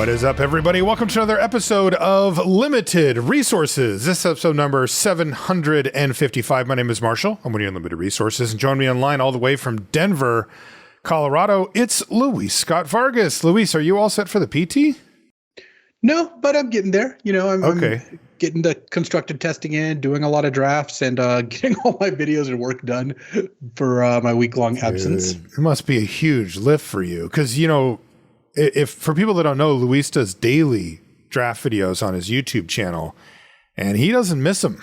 What is up, everybody? Welcome to another episode of Limited Resources. This is episode number 755. My name is Marshall. I'm with you on Limited Resources, and join me online all the way from Denver, Colorado. It's Luis Scott-Vargas. Luis, are you all set for the PT? No, but I'm getting there. You know, I'm getting the constructed testing in, doing a lot of drafts, and getting all my videos and work done for my week-long absence. It must be a huge lift for you, because, you know, if for people that don't know, Luis does daily draft videos on his YouTube channel, and he doesn't miss them.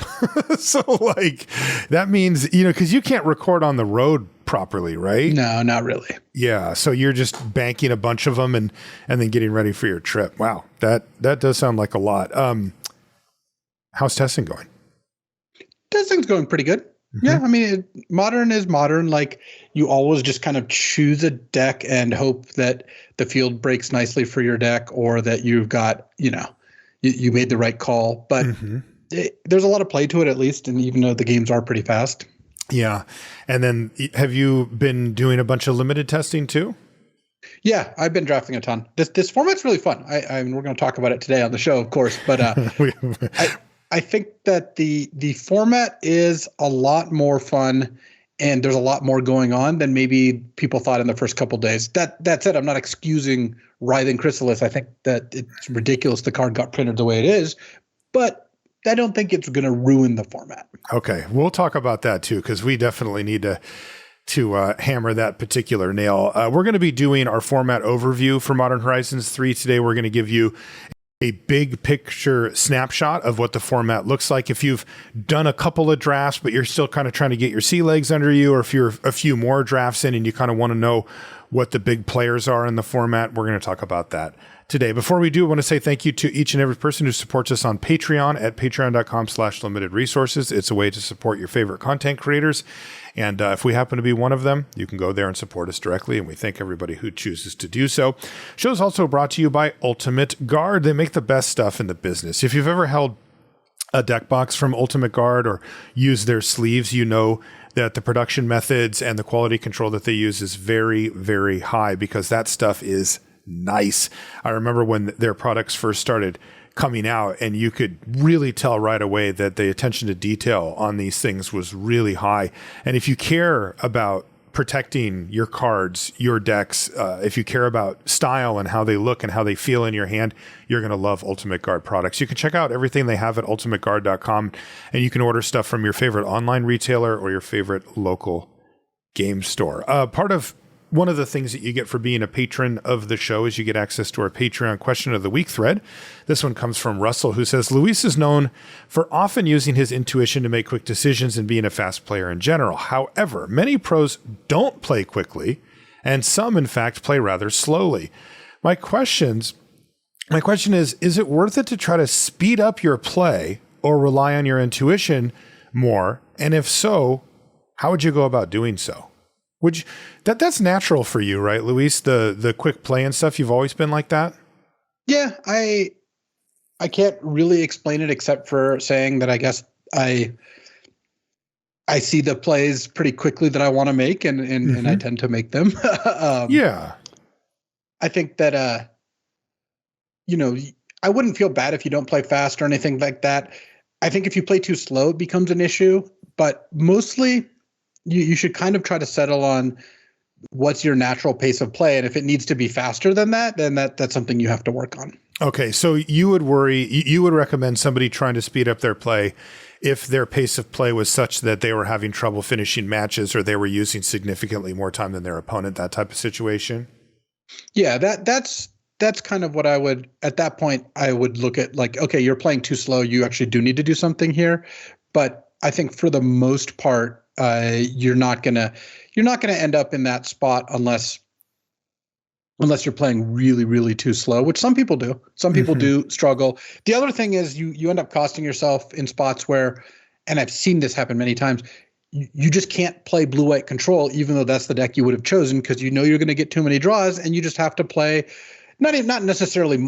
So, like, that means, you know, because you can't record on the road properly, right? No, not really. Yeah, so you're just banking a bunch of them and then getting ready for your trip. Wow, that does sound like a lot. How's testing going? Testing's going pretty good. Mm-hmm. Yeah, I mean, modern is modern. Like, you always just kind of choose a deck and hope that the field breaks nicely for your deck, or that you've got, you know, you made the right call. But there's a lot of play to it, at least, and even though the games are pretty fast. Yeah. And then have you been doing a bunch of limited testing too? Yeah, I've been drafting a ton. This format's really fun. I mean, we're going to talk about it today on the show, of course, but I think that the format is a lot more fun, and there's a lot more going on than maybe people thought in the first couple of days. That said, I'm not excusing Writhing Chrysalis. I think that it's ridiculous the card got printed the way it is, but I don't think it's going to ruin the format. Okay, we'll talk about that too, because we definitely need to hammer that particular nail. We're going to be doing our format overview for Modern Horizons 3 today. We're going to give you a big picture snapshot of what the format looks like. If you've done a couple of drafts, but you're still kind of trying to get your sea legs under you, or if you're a few more drafts in and you kind of want to know what the big players are in the format, we're going to talk about that today. Before we do, I want to say thank you to each and every person who supports us on Patreon at patreon.com/limitedresources. It's a way to support your favorite content creators. And if we happen to be one of them, you can go there and support us directly. And we thank everybody who chooses to do so. Show is also brought to you by Ultimate Guard. They make the best stuff in the business. If you've ever held a deck box from Ultimate Guard or used their sleeves, you know that the production methods and the quality control that they use is very, very high, because that stuff is nice. I remember when their products first started coming out, and you could really tell right away that the attention to detail on these things was really high. And if you care about protecting your cards, your decks, if you care about style and how they look and how they feel in your hand, you're going to love Ultimate Guard products. You can check out everything they have at ultimateguard.com, and you can order stuff from your favorite online retailer or your favorite local game store. One of the things that you get for being a patron of the show is you get access to our Patreon question of the week thread. This one comes from Russell, who says, Luis is known for often using his intuition to make quick decisions and being a fast player in general. However, many pros don't play quickly, and some, in fact, play rather slowly. My question is it worth it to try to speed up your play or rely on your intuition more? And if so, how would you go about doing so? That's natural for you, right, Luis? The quick play and stuff. You've always been like that? Yeah, I can't really explain it except for saying that I guess I see the plays pretty quickly that I want to make, and I tend to make them. Yeah. I think that you know, I wouldn't feel bad if you don't play fast or anything like that. I think if you play too slow, it becomes an issue, but mostly you should kind of try to settle on what's your natural pace of play. And if it needs to be faster than that, then that's something you have to work on. Okay. So you would recommend somebody trying to speed up their play if their pace of play was such that they were having trouble finishing matches, or they were using significantly more time than their opponent, that type of situation? Yeah, that's kind of what I would, at that point, I would look at, like, okay, you're playing too slow. You actually do need to do something here. But I think for the most part, you're not gonna end up in that spot unless you're playing really, really too slow, which some people do. Some people do struggle. The other thing is you end up costing yourself in spots where, and I've seen this happen many times, you just can't play blue-white control, even though that's the deck you would have chosen, because you know you're going to get too many draws, and you just have to play not necessarily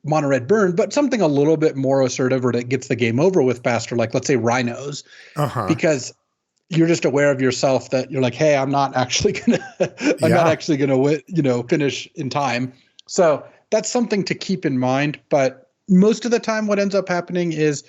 mono red burn, but something a little bit more assertive, or that gets the game over with faster, like let's say rhinos, because you're just aware of yourself that you're like, hey, I'm not actually gonna finish in time. So that's something to keep in mind. But most of the time, what ends up happening is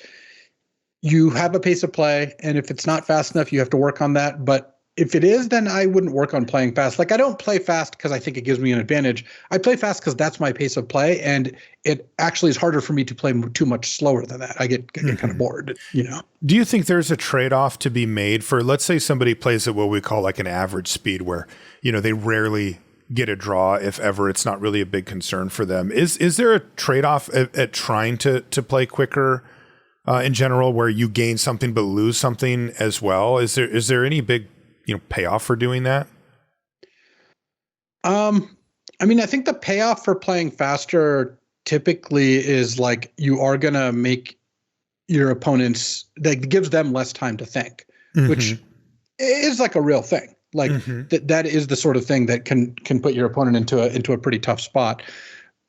you have a pace of play, and if it's not fast enough, you have to work on that. But if it is, then I wouldn't work on playing fast. Like, I don't play fast because I think it gives me an advantage. I play fast because that's my pace of play, and it actually is harder for me to play too much slower than that. I get kind of bored, you know. Do you think there's a trade-off to be made for, let's say somebody plays at what we call like an average speed where, you know, they rarely get a draw, if ever, it's not really a big concern for them. Is there a trade-off at trying to play quicker in general where you gain something but lose something as well? Is there any big, you know, payoff for doing that? I mean, I think the payoff for playing faster typically is like you are going to make your opponents, that gives them less time to think, which is like a real thing. Like that is the sort of thing that can put your opponent into a pretty tough spot.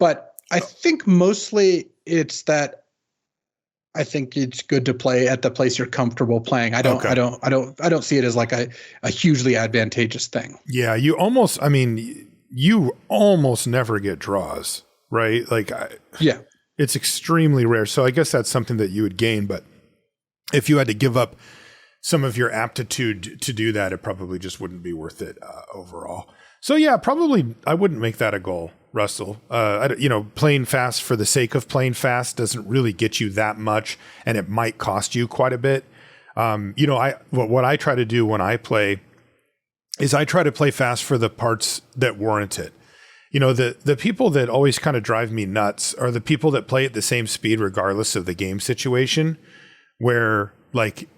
But I think mostly it's that I think it's good to play at the place you're comfortable playing. I don't see it as like a hugely advantageous thing. Yeah, you almost never get draws, right? Like, it's extremely rare. So I guess that's something that you would gain. But if you had to give up some of your aptitude to do that, it probably just wouldn't be worth it overall. So yeah, probably I wouldn't make that a goal, Russell. Playing fast for the sake of playing fast doesn't really get you that much, and it might cost you quite a bit. What I try to do when I play is I try to play fast for the parts that warrant it. You know, the people that always kind of drive me nuts are the people that play at the same speed regardless of the game situation, where like,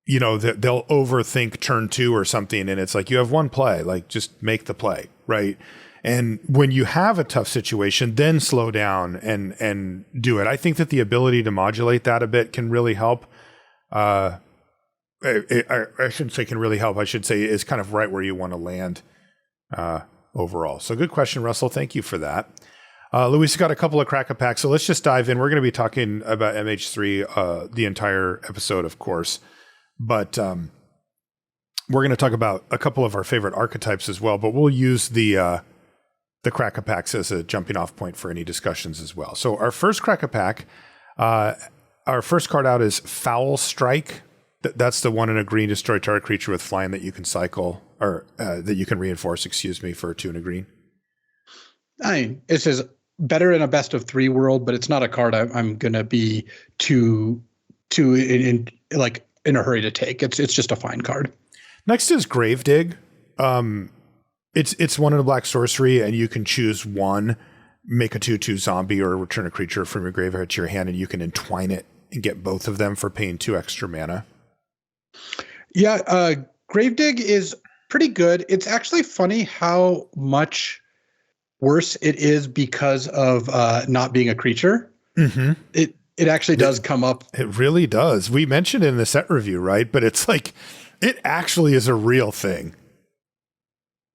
you know, they'll overthink turn 2 or something, and it's like, you have one play, like just make the play, right? And when you have a tough situation, then slow down and do it. I think that the ability to modulate that a bit can really help. I shouldn't say can really help. I should say is kind of right where you want to land overall. So good question, Russell. Thank you for that. Luis got a couple of crack-a-packs, so let's just dive in. We're going to be talking about MH3 the entire episode, of course. But we're going to talk about a couple of our favorite archetypes as well, but we'll use the crack-a-packs as a jumping off point for any discussions as well. So our first crack-a-pack, our first card out is Foul Strike. That's the 1 in a green, destroy target creature with flying that you can cycle, or that you can reinforce, for 2 in a green. I mean, it says better in a best of 3 world, but it's not a card I'm going to be too in a hurry to take. It's just a fine card. Next is Gravedig. It's 1 in a black sorcery, and you can choose one, make a 2/2 zombie, or return a creature from your graveyard to your hand, and you can entwine it and get both of them for paying 2 extra mana. Yeah, Gravedig is pretty good. It's actually funny how much worse it is because of not being a creature. It actually does come up. It really does. We mentioned it in the set review, right? But it's like, it actually is a real thing.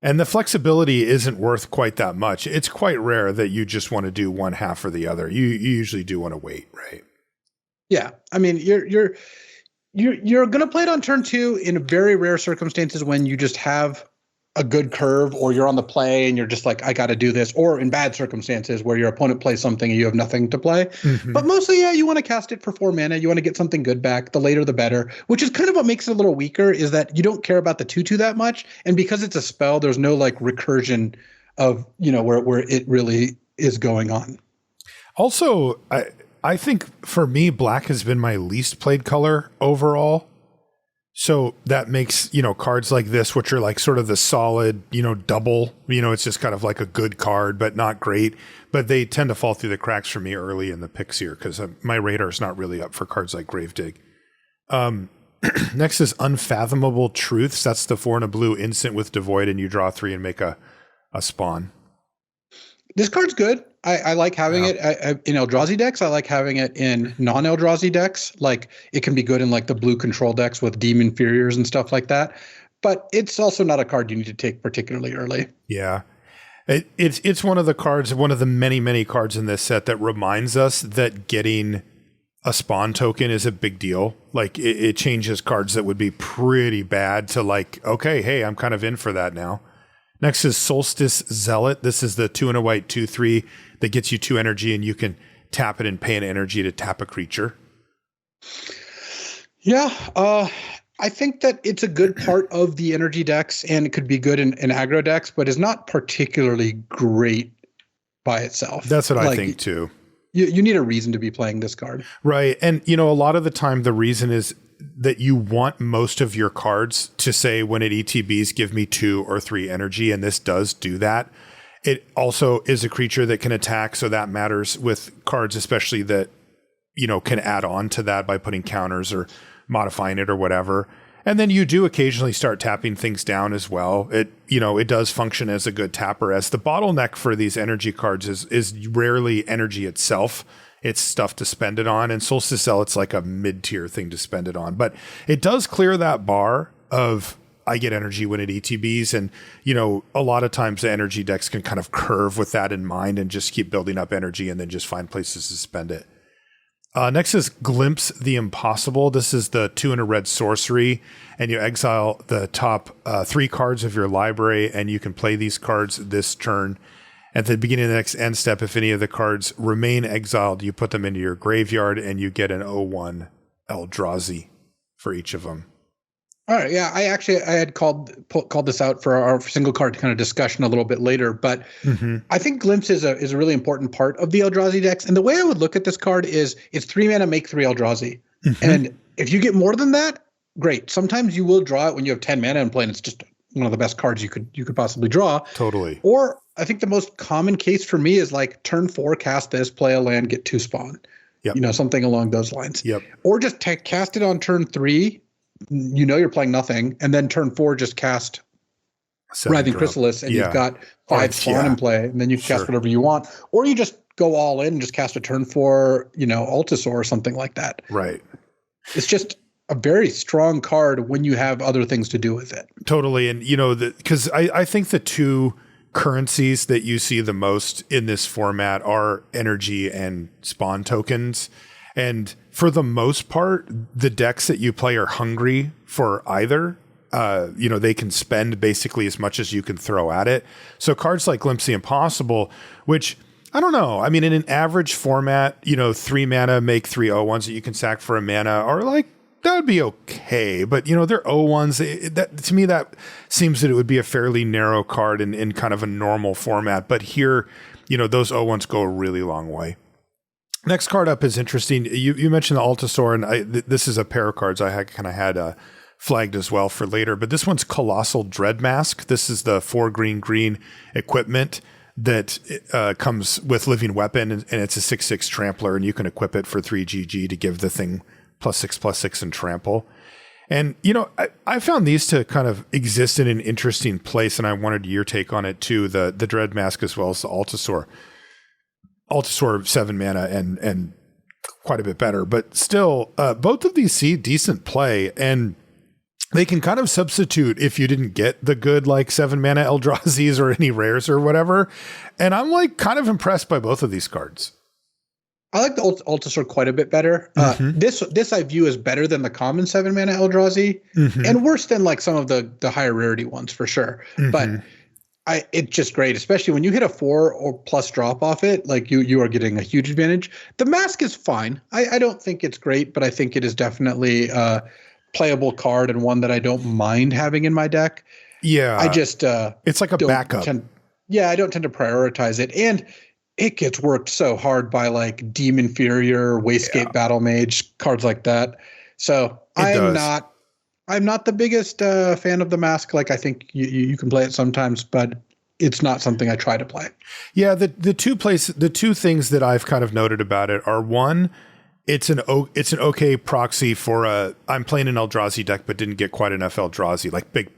And the flexibility isn't worth quite that much. It's quite rare that you just want to do one half or the other. You usually do want to wait, right? Yeah. I mean, you're going to play it on turn 2 in very rare circumstances when you just have a good curve, or you're on the play and you're just like, I got to do this, or in bad circumstances where your opponent plays something and you have nothing to play. But mostly, yeah, you want to cast it for 4 mana. You want to get something good back. The later, the better, which is kind of what makes it a little weaker, is that you don't care about the 2/2 that much. And because it's a spell, there's no like recursion of, you know, where it really is going on. Also, I think for me, black has been my least played color overall. So that makes, you know, cards like this, which are like sort of the solid, you know, double, you know, it's just kind of like a good card, but not great. But they tend to fall through the cracks for me early in the picks here because my radar is not really up for cards like Gravedig. Next is Unfathomable Truths. That's the 4 and a blue instant with Devoid, and you draw 3 and make a spawn. This card's good. I like having it in Eldrazi decks. I like having it in non-Eldrazi decks. Like, it can be good in like the blue control decks with Demon Inferiors and stuff like that. But it's also not a card you need to take particularly early. Yeah. It's one of the cards, one of the many, many cards in this set that reminds us that getting a spawn token is a big deal. Like, it changes cards that would be pretty bad to like, okay, hey, I'm kind of in for that now. Next is Solstice Zealot. This is the 2 and a white 2/3 that gets you 2 energy, and you can tap it and pay an energy to tap a creature. Yeah, I think that it's a good part of the energy decks, and it could be good in aggro decks, but is not particularly great by itself. That's what I think too. You need a reason to be playing this card. Right. And, a lot of the time the reason is that you want most of your cards to say when it ETBs, give me 2 or 3 energy. And this does do that. It also is a creature that can attack. So that matters with cards, especially that, can add on to that by putting counters or modifying it or whatever. And then you do occasionally start tapping things down as well. It does function as a good tapper. As the bottleneck for these energy cards is rarely energy itself. It's stuff to spend it on. And Solstice Zealot's like a mid-tier thing to spend it on. But it does clear that bar of I get energy when it ETBs. And, a lot of times the energy decks can kind of curve with that in mind and just keep building up energy and then just find places to spend it. Next is Glimpse the Impossible. This is the 2 and a red sorcery, and you exile the top 3 cards of your library, and you can play these cards this turn. At the beginning of the next end step, if any of the cards remain exiled, you put them into your graveyard, and you get an 0/1 Eldrazi for each of them. All right, yeah, I had called this out for our single card kind of discussion a little bit later, but I think Glimpse is a really important part of the Eldrazi decks. And the way I would look at this card is it's 3 mana, make 3 Eldrazi. And if you get more than that, great. Sometimes you will draw it when you have 10 mana in play, and it's just one of the best cards you could possibly draw. Totally. Or I think the most common case for me is like turn 4, cast this, play a land, get 2 spawn. Yep. Something along those lines. Yep. Or just cast it on turn 3. You're playing nothing, and then turn 4 just cast Writhing Chrysalis, and you've got 5 spawn in play, and then you can cast whatever you want, or you just go all in and just cast a turn 4, Altasaur or something like that. Right. It's just a very strong card when you have other things to do with it. Totally, and because I think the 2 currencies that you see the most in this format are energy and spawn tokens. And for the most part, the decks that you play are hungry for either. They can spend basically as much as you can throw at it. So cards like Glimpse the Impossible, which I don't know. I mean, in an average format, 3 mana, make 3 0/1s that you can sack for a mana, are like, that would be okay. But, they're 0/1s. That, to me, that seems that it would be a fairly narrow card in kind of a normal format. But here, those 0/1s go a really long way. Next card up is interesting. You mentioned the Altasaur, and this is a pair of cards I had flagged as well for later. But this one's Colossal Dreadmask. This is the 4 green equipment that comes with Living Weapon, and it's a 6/6 trampler, and you can equip it for 3 GG to give the thing +6/+6 and trample. And, I found these to kind of exist in an interesting place, and I wanted your take on it too, the Dreadmask as well as the Altasaur. Altasaur 7 mana and quite a bit better, but still, both of these see decent play, and they can kind of substitute if you didn't get the good 7 mana Eldrazi's or any rares or whatever. And I'm kind of impressed by both of these cards. I like the Altasaur quite a bit better. This I view as better than the common 7 mana Eldrazi, and worse than some of the higher rarity ones for sure. But it's just great, especially when you hit a 4 or plus drop off it. You are getting a huge advantage. The mask is fine. I don't think it's great, but I think it is definitely a playable card and one that I don't mind having in my deck. Yeah, I just it's like a backup. I don't tend to prioritize it, and it gets worked so hard by Demon Inferior, Wastegate Battle Mage, cards like that. So I'm not the biggest fan of the mask. I think you can play it sometimes, but it's not something I try to play. Yeah, the two things that I've kind of noted about it are, one, it's an okay proxy for I'm playing an Eldrazi deck but didn't get quite enough Eldrazi,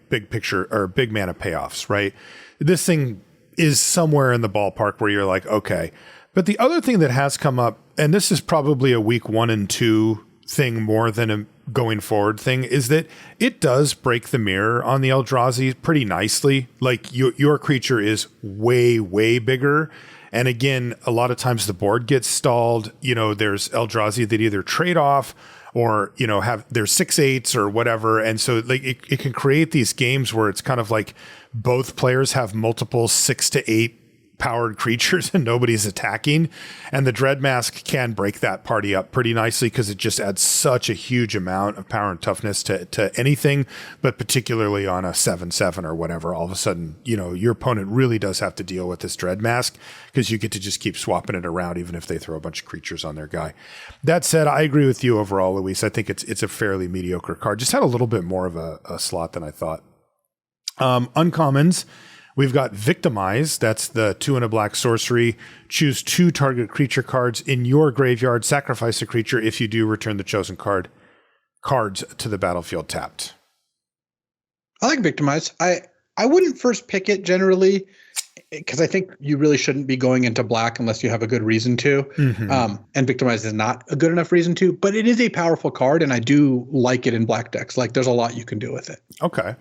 big picture or big mana payoffs, right? This thing is somewhere in the ballpark where you're like, okay. But the other thing that has come up, and this is probably a week 1 and 2 thing more than a going forward thing, is that it does break the mirror on the Eldrazi pretty nicely. Your creature is way, way bigger. And again, a lot of times the board gets stalled. There's Eldrazi that either trade off or, you know, have their 6/8s or whatever. And so like it can create these games where it's kind of like both players have multiple 6 to 8 powered creatures and nobody's attacking. And the Dread Mask can break that party up pretty nicely because it just adds such a huge amount of power and toughness to anything, but particularly on a 7/7 or whatever. All of a sudden, you know, your opponent really does have to deal with this Dread Mask because you get to just keep swapping it around even if they throw a bunch of creatures on their guy. That said, I agree with you overall, Luis. I think it's a fairly mediocre card. Just had a little bit more of a slot than I thought. Uncommons. We've got Victimize. That's the 2 and a black sorcery. Choose 2 target creature cards in your graveyard. Sacrifice a creature. If you do, return the chosen cards to the battlefield tapped. I like Victimize. I wouldn't first pick it generally because I think you really shouldn't be going into black unless you have a good reason to. And Victimize is not a good enough reason to, but it is a powerful card, and I do like it in black decks. Like, there's a lot you can do with it. Okay.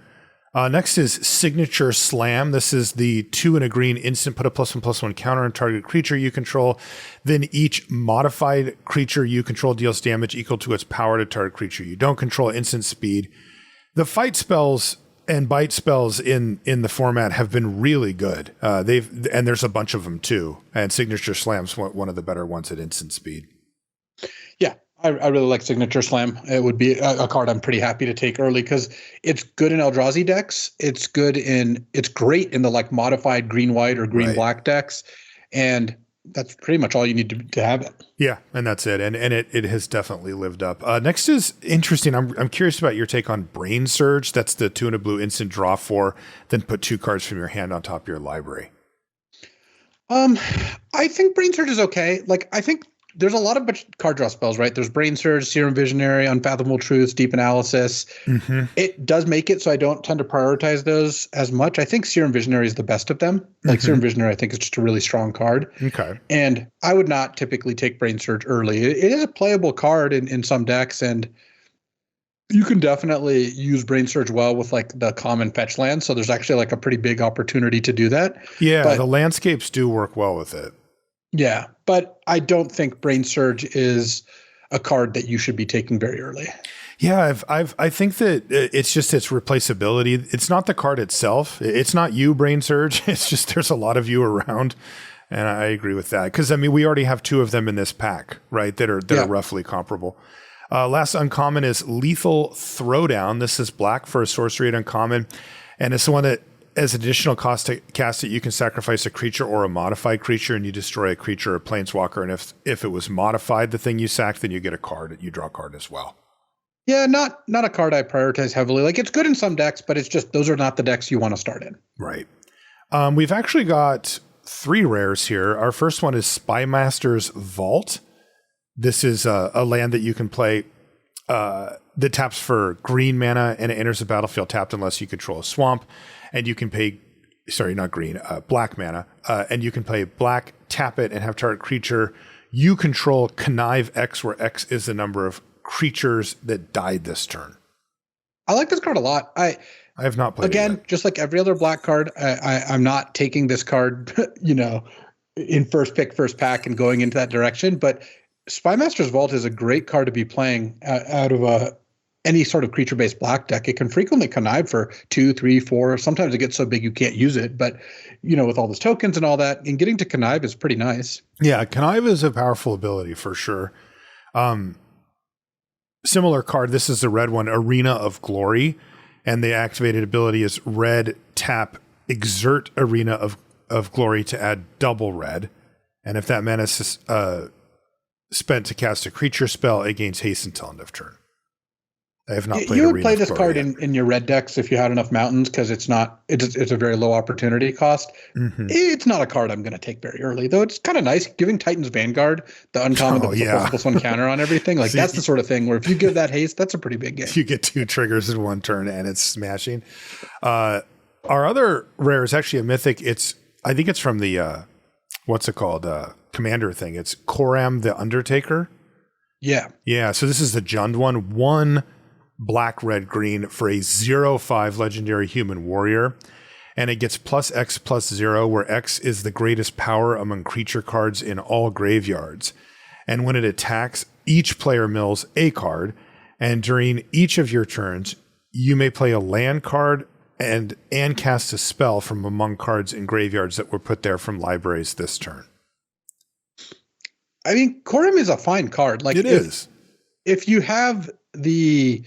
Next is Signature Slam. This is the 2 and a green instant, put a +1/+1 counter on target creature you control. Then each modified creature you control deals damage equal to its power to target creature you don't control, instant speed. The fight spells and bite spells in the format have been really good. And there's a bunch of them too. And Signature Slam's one of the better ones at instant speed. Yeah. I really like Signature Slam. It would be a card I'm pretty happy to take early because it's good in Eldrazi decks. It's great in the like modified green-white or green-black decks. And that's pretty much all you need to have it. Yeah. And that's it. And it has definitely lived up. Next is interesting. I'm curious about your take on Brain Surge. That's the 2 and a blue instant, draw 4, then put 2 cards from your hand on top of your library. I think Brain Surge is okay. Like, I think there's a lot of card draw spells, right? There's Brain Surge, Serum Visionary, Unfathomable Truths, Deep Analysis. It does make it so I don't tend to prioritize those as much. I think Serum Visionary is the best of them. Like Serum Visionary, I think is just a really strong card. Okay. And I would not typically take Brain Surge early. It is a playable card in some decks, and you can definitely use Brain Surge well with like the common fetch land. So there's actually like a pretty big opportunity to do that. Yeah, but the landscapes do work well with it. Yeah, but I don't think Brain Surge is a card that you should be taking very early. Yeah, I think that it's just its replaceability. It's not the card itself. It's not you, Brain Surge. It's just there's a lot of you around, and I agree with that. Because I mean, we already have 2 of them in this pack, right? That are roughly comparable. Last uncommon is Lethal Throwdown. This is black for a sorcery at uncommon, and it's the one that, as additional cost to cast it, you can sacrifice a creature or a modified creature, and you destroy a creature or planeswalker. And if it was modified, the thing you sacked, then you get a card. You draw a card as well. Yeah, not a card I prioritize heavily. Like, it's good in some decks, but it's just those are not the decks you want to start in. Right. We've actually got 3 rares here. Our first one is Spymaster's Vault. This is a land that you can play that taps for green mana, and it enters the battlefield tapped unless you control a swamp. And you can pay, black mana. And you can play black, tap it, and have target creature you control connive X, where X is the number of creatures that died this turn. I like this card a lot. I have not played again, it yet. Just like every other black card. I'm not taking this card, in first pick, first pack, and going into that direction. But Spymaster's Vault is a great card to be playing out of any sort of creature-based black deck. It can frequently connive for 2, 3, 4. Sometimes it gets so big you can't use it. But, with all those tokens and all that, and getting to connive is pretty nice. Yeah, connive is a powerful ability for sure. Similar card, this is the red one, Arena of Glory. And the activated ability is red, tap, exert Arena of Glory to add double red. And if that mana is spent to cast a creature spell, it gains haste until end of turn. I have not played. You would play this card in your red decks if you had enough mountains, because it's a very low opportunity cost. It's not a card I'm going to take very early, though. It's kind of nice giving Titan's Vanguard the uncommon, +1 counter on everything. Like, that's the sort of thing where if you give that haste, that's a pretty big game. You get 2 triggers in one turn and it's smashing. Our other rare is actually a mythic. I think it's from the what's it called? Commander thing. It's Koram the Undertaker. Yeah. So this is the Jund one. 1 black, red, green for a 0/5 legendary human warrior. And it gets +X/+0, where X is the greatest power among creature cards in all graveyards. And when it attacks, each player mills a card. And during each of your turns, you may play a land card and cast a spell from among cards in graveyards that were put there from libraries this turn. I mean, Quorum is a fine card. Like it is. If you have the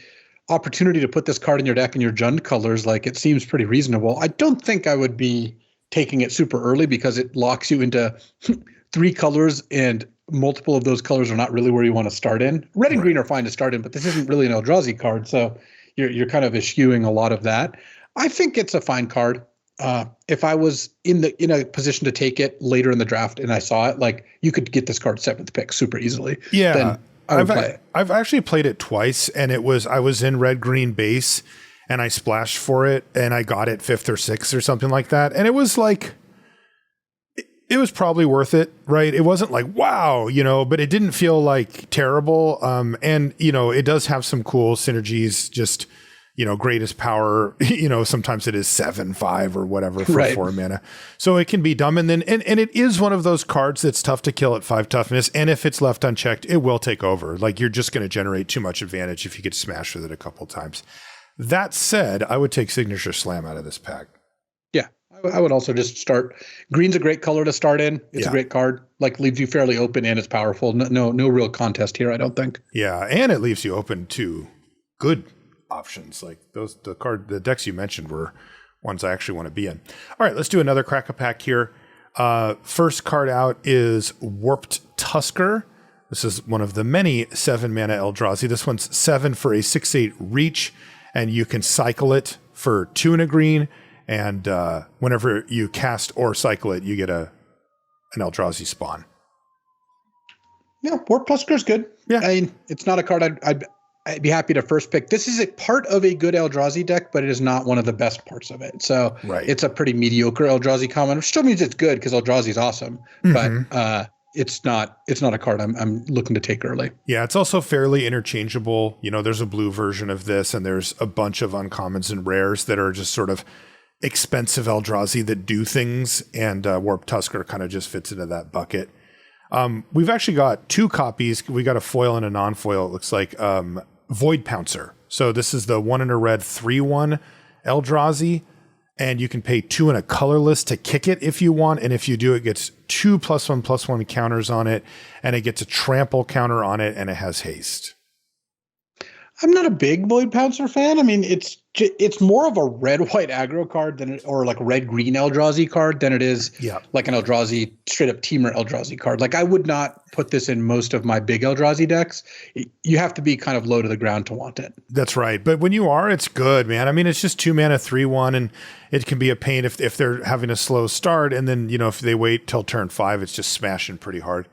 opportunity to put this card in your deck in your Jund colors, like it seems pretty reasonable. I don't think I would be taking it super early because it locks you into 3 colors and multiple of those colors are not really where you want to start in. Red and green are fine to start in, but this isn't really an Eldrazi card, so you're kind of eschewing a lot of that. I think it's a fine card. If I was in a position to take it later in the draft and I saw it, like you could get this card 7th pick super easily. Yeah, then I would play it. I've actually played it twice, and I was in red green base, and I splashed for it, and I got it 5th or 6th or something like that, and it was like. It was probably worth it, right? It wasn't like, wow, but it didn't feel like terrible. And, it does have some cool synergies, just, greatest power, sometimes it is 7/5 or whatever for 4 mana. So it can be dumb. And then, and it is one of those cards that's tough to kill at 5 toughness. And if it's left unchecked, it will take over. Like you're just going to generate too much advantage if you get smashed with it a couple times. That said, I would take Signature Slam out of this pack. Yeah. I would also just start. Green's a great color to start in. It's a great card. Like leaves you fairly open and it's powerful. No real contest here, I don't think. Yeah, and it leaves you open to good options. Like the decks you mentioned were ones I actually want to be in. All right, let's do another crack a pack here. First card out is Warped Tusker. This is one of the many 7 mana Eldrazi. This one's 7 for a 6/8 reach, and you can cycle it for 2 and a green. And whenever you cast or cycle it, you get an Eldrazi spawn. Yeah, Warp Tusker is good. Yeah, I mean, it's not a card I'd be happy to first pick. This is a part of a good Eldrazi deck, but it is not one of the best parts of it. So It's a pretty mediocre Eldrazi common, which still means it's good because Eldrazi is awesome. Mm-hmm. But it's not a card I'm looking to take early. Yeah, it's also fairly interchangeable. There's a blue version of this, and there's a bunch of uncommons and rares that are just sort of expensive Eldrazi that do things, and Warp Tusker kind of just fits into that bucket. We've actually got 2 copies. We got a foil and a non-foil, it looks like. Void Pouncer. So this is the 1 in a red 3/1 Eldrazi, and you can pay 2 and a colorless to kick it if you want, and if you do, it gets 2 +1/+1 counters on it, and it gets a trample counter on it, and it has haste. I'm not a big Void Pouncer fan. I mean, it's more of a red-white aggro card or like red-green Eldrazi card than it is like an Eldrazi, straight-up Teamer Eldrazi card. Like I would not put this in most of my big Eldrazi decks. You have to be kind of low to the ground to want it. That's right. But when you are, it's good, man. I mean, it's just 2 mana, 3/1, and it can be a pain if they're having a slow start, and then, if they wait till turn 5, it's just smashing pretty hard.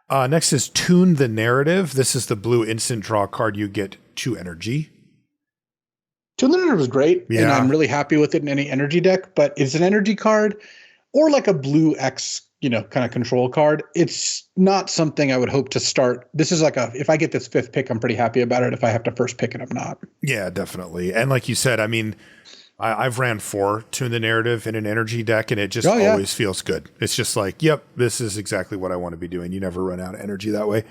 Next is Tune the Narrative. This is the blue instant draw card. You get 2 energy. Tune the Narrative is great, and I'm really happy with it in any energy deck, but it's an energy card or like a blue X, kind of control card. It's not something I would hope to start. This is like if I get this 5th pick, I'm pretty happy about it. If I have to first pick it, I'm not. Yeah, definitely. And like you said, I mean, I've ran 4 Tune the Narrative in an energy deck, and it just always feels good. It's just like, yep, this is exactly what I want to be doing. You never run out of energy that way.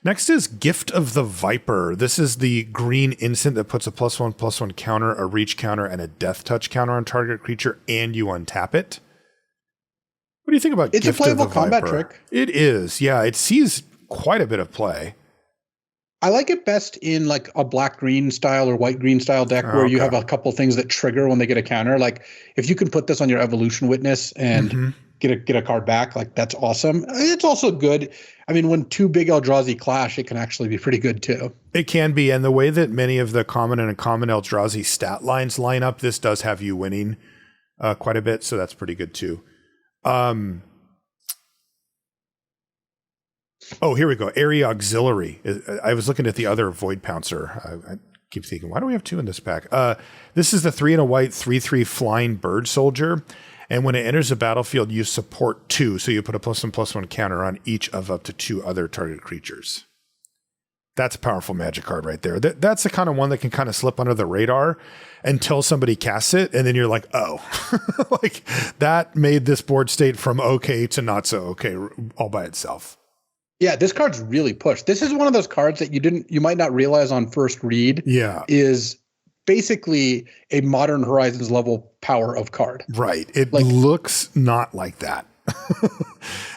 Next is Gift of the Viper. This is the green instant that puts a +1/+1 counter, a reach counter, and a death touch counter on target creature, and you untap it. What do you think about Gift of the Viper? It's a playable combat trick. It is, yeah. It sees quite a bit of play. I like it best in like a black-green style or white-green style deck where you have a couple things that trigger when they get a counter. Like if you can put this on your Evolution Witness and get a card back, like that's awesome. It's also good. I mean, when 2 big Eldrazi clash, it can actually be pretty good too. It can be, and the way that many of the common and uncommon Eldrazi stat lines line up, this does have you winning quite a bit, so that's pretty good too. Oh, here we go. Area Auxiliary. I was looking at the other Void Pouncer. I keep thinking, why do we have 2 in this pack? This is the 3 and a white 3/3 flying bird soldier. And when it enters the battlefield, you support 2. So you put a +1/+1 counter on each of up to 2 other target creatures. That's a powerful magic card right there. That's the kind of one that can kind of slip under the radar until somebody casts it. And then you're like, oh, like that made this board state from okay to not so okay all by itself. Yeah, this card's really pushed. This is one of those cards that you might not realize on first read. Yeah. Is basically a Modern Horizons level power of card. Right. It Like, looks not like that.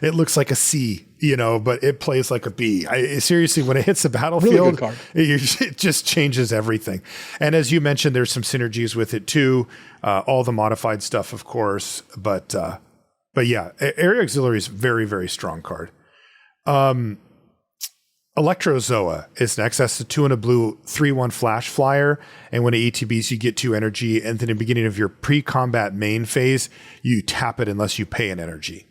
It looks like a C, but it plays like a B. Seriously, when it hits the battlefield, really good card. It just changes everything. And as you mentioned, there's some synergies with it too. All the modified stuff, of course. But yeah, Area Auxiliary is very, very strong card. Electrozoa is next. That's the 2 and a blue 3/1 flash flyer. And when it ETBs, you get 2 energy. And then in the beginning of your pre-combat main phase, you tap it unless you pay an energy.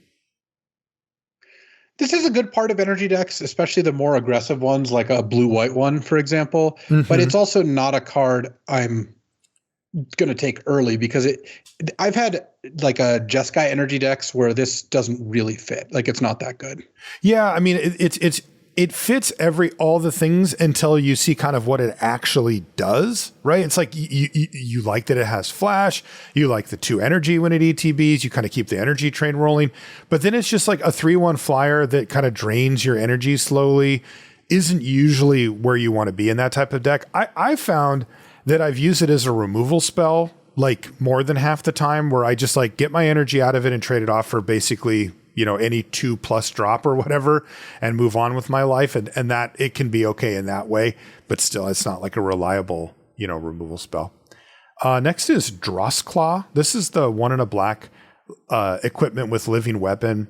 This is a good part of energy decks, especially the more aggressive ones, like a blue-white one, for example. Mm-hmm. But it's also not a card I'm going to take early because I've had like a Jeskai energy decks where this doesn't really fit. Like, it's not that good. Yeah, I mean, it fits all the things until you see kind of what it actually does, right? It's like you like that it has flash, you like the 2 energy when it ETBs, you kind of keep the energy train rolling, but then it's just like a 3/1 flyer that kind of drains your energy slowly. Isn't usually where you want to be in that type of deck. I found that I've used it as a removal spell like more than half the time, where I just like get my energy out of it and trade it off for basically any 2+ drop or whatever and move on with my life. And that it can be okay in that way, but still it's not like a reliable, removal spell. Next is Drossclaw. This is the 1 and a black equipment with living weapon.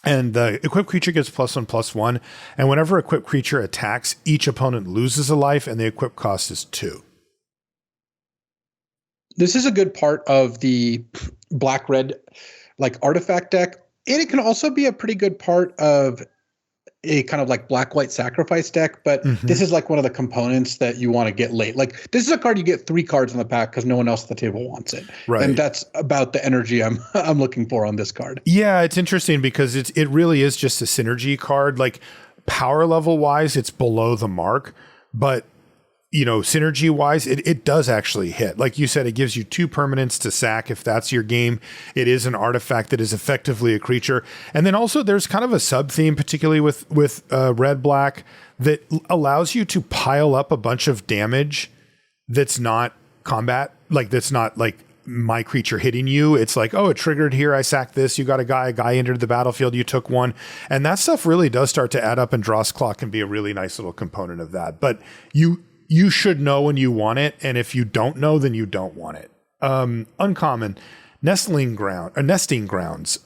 And the equipped creature gets +1/+1. And whenever equipped creature attacks, each opponent loses a life and the equip cost is 2. This is a good part of the black-red like artifact deck. And it can also be a pretty good part of a kind of like black-white sacrifice deck, but this is like one of the components that you want to get late. Like, this is a card you get 3 cards in the pack because no one else at the table wants it. Right. And that's about the energy I'm looking for on this card. Yeah, it's interesting because it really is just a synergy card. Like, power level wise, it's below the mark, but synergy wise, it does actually hit. Like you said, it gives you 2 permanents to sack if that's your game. It is an artifact that is effectively a creature. And then also there's kind of a sub theme, particularly with red black, that allows you to pile up a bunch of damage that's not combat, like that's not like my creature hitting you. It's like, oh, it triggered here, I sacked this, you got a guy entered the battlefield, you took 1. And that stuff really does start to add up, and Drossclaw can be a really nice little component of that. But you should know when you want it, and if you don't know, then you don't want it. Uncommon, Nesting Grounds.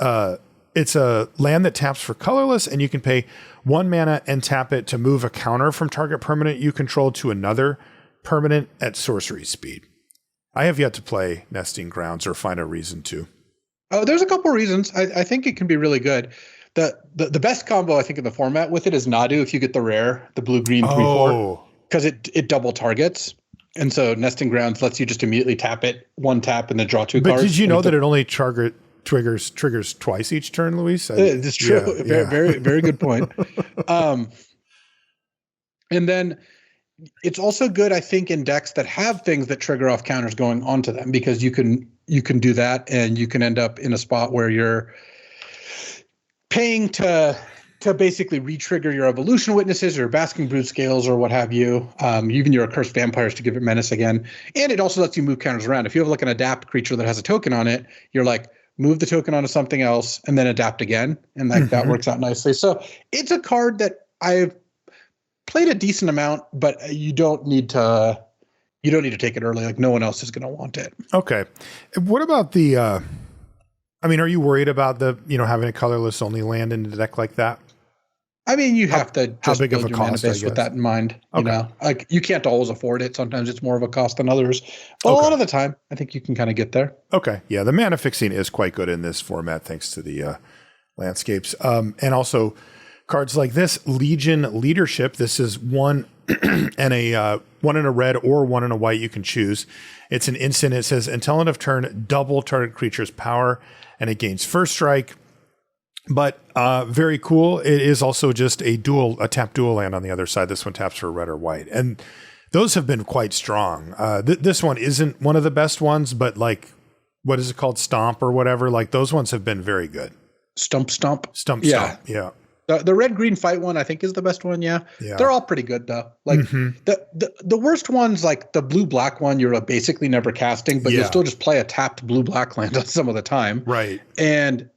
It's a land that taps for colorless, and you can pay 1 mana and tap it to move a counter from target permanent you control to another permanent at sorcery speed. I have yet to play Nesting Grounds or find a reason to. Oh, there's a couple of reasons. I think it can be really good. The best combo I think in the format with it is Nadu if you get the rare, the blue-green 3/4. Because it double targets. And so Nesting Grounds lets you just immediately tap it, 1 tap, and then draw 2 cards. But did you know that it only triggers twice each turn, Luis? It's true. Yeah, very, very good point. And then it's also good, I think, in decks that have things that trigger off counters going onto them, because you can do that, and you can end up in a spot where you're paying to basically re-trigger your evolution witnesses or basking brood scales or what have you, even your accursed vampires to give it menace again. And it also lets you move counters around. If you have like an adapt creature that has a token on it, you're like, move the token onto something else and then adapt again. And like that works out nicely. So it's a card that I've played a decent amount, but you don't need to take it early. Like, no one else is going to want it. Okay. What about the, are you worried about the, having a colorless only land in a deck like that? I mean, you have to just big of build a your mana cost, base with that in mind. Like, you can't always afford it. Sometimes it's more of a cost than others. But a lot of the time, I think you can kind of get there. Okay. Yeah, the mana fixing is quite good in this format thanks to the landscapes. And also cards like this, Legion Leadership. This is 1 and a 1 in a red or 1 in a white. You can choose. It's an instant. It says, until end of turn, double target creature's power, and it gains first strike. But very cool. It is also just a tap dual land on the other side. This one taps for red or white. And those have been quite strong. This one isn't one of the best ones, but like, what is it called? Stomp or whatever. Like, those ones have been very good. Stump. Yeah. The red green fight one I think is the best one. Yeah, Yeah. they're all pretty good though. Like the worst ones, like the blue black one, you're basically never casting, but you'll still just play a tapped blue black land some of the time. Right. And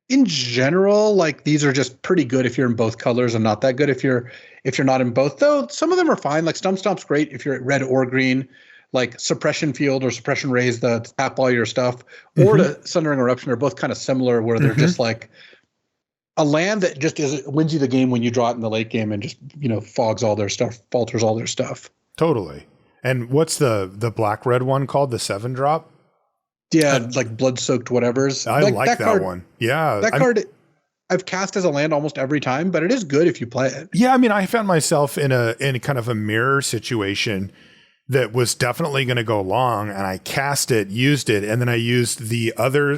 in general, like these are just pretty good if you're in both colors, and not that good if you're not in both. Though some of them are fine. Like Stump Stomp's great if you're at red or green. Like Suppression Field or Suppression Raise, the tap all your stuff, or the Sundering Eruption are both kind of similar, where they're just like a land that just wins you the game when you draw it in the late game and just, fogs all their stuff, falters all their stuff. Totally. And what's the black red one called? The 7-drop? Yeah, like blood soaked whatever's. I like that card, one. Yeah. That card I've cast as a land almost every time, but it is good if you play it. Yeah, I mean, I found myself in kind of a mirror situation that was definitely going to go long, and I cast it, used it, and then I used the other,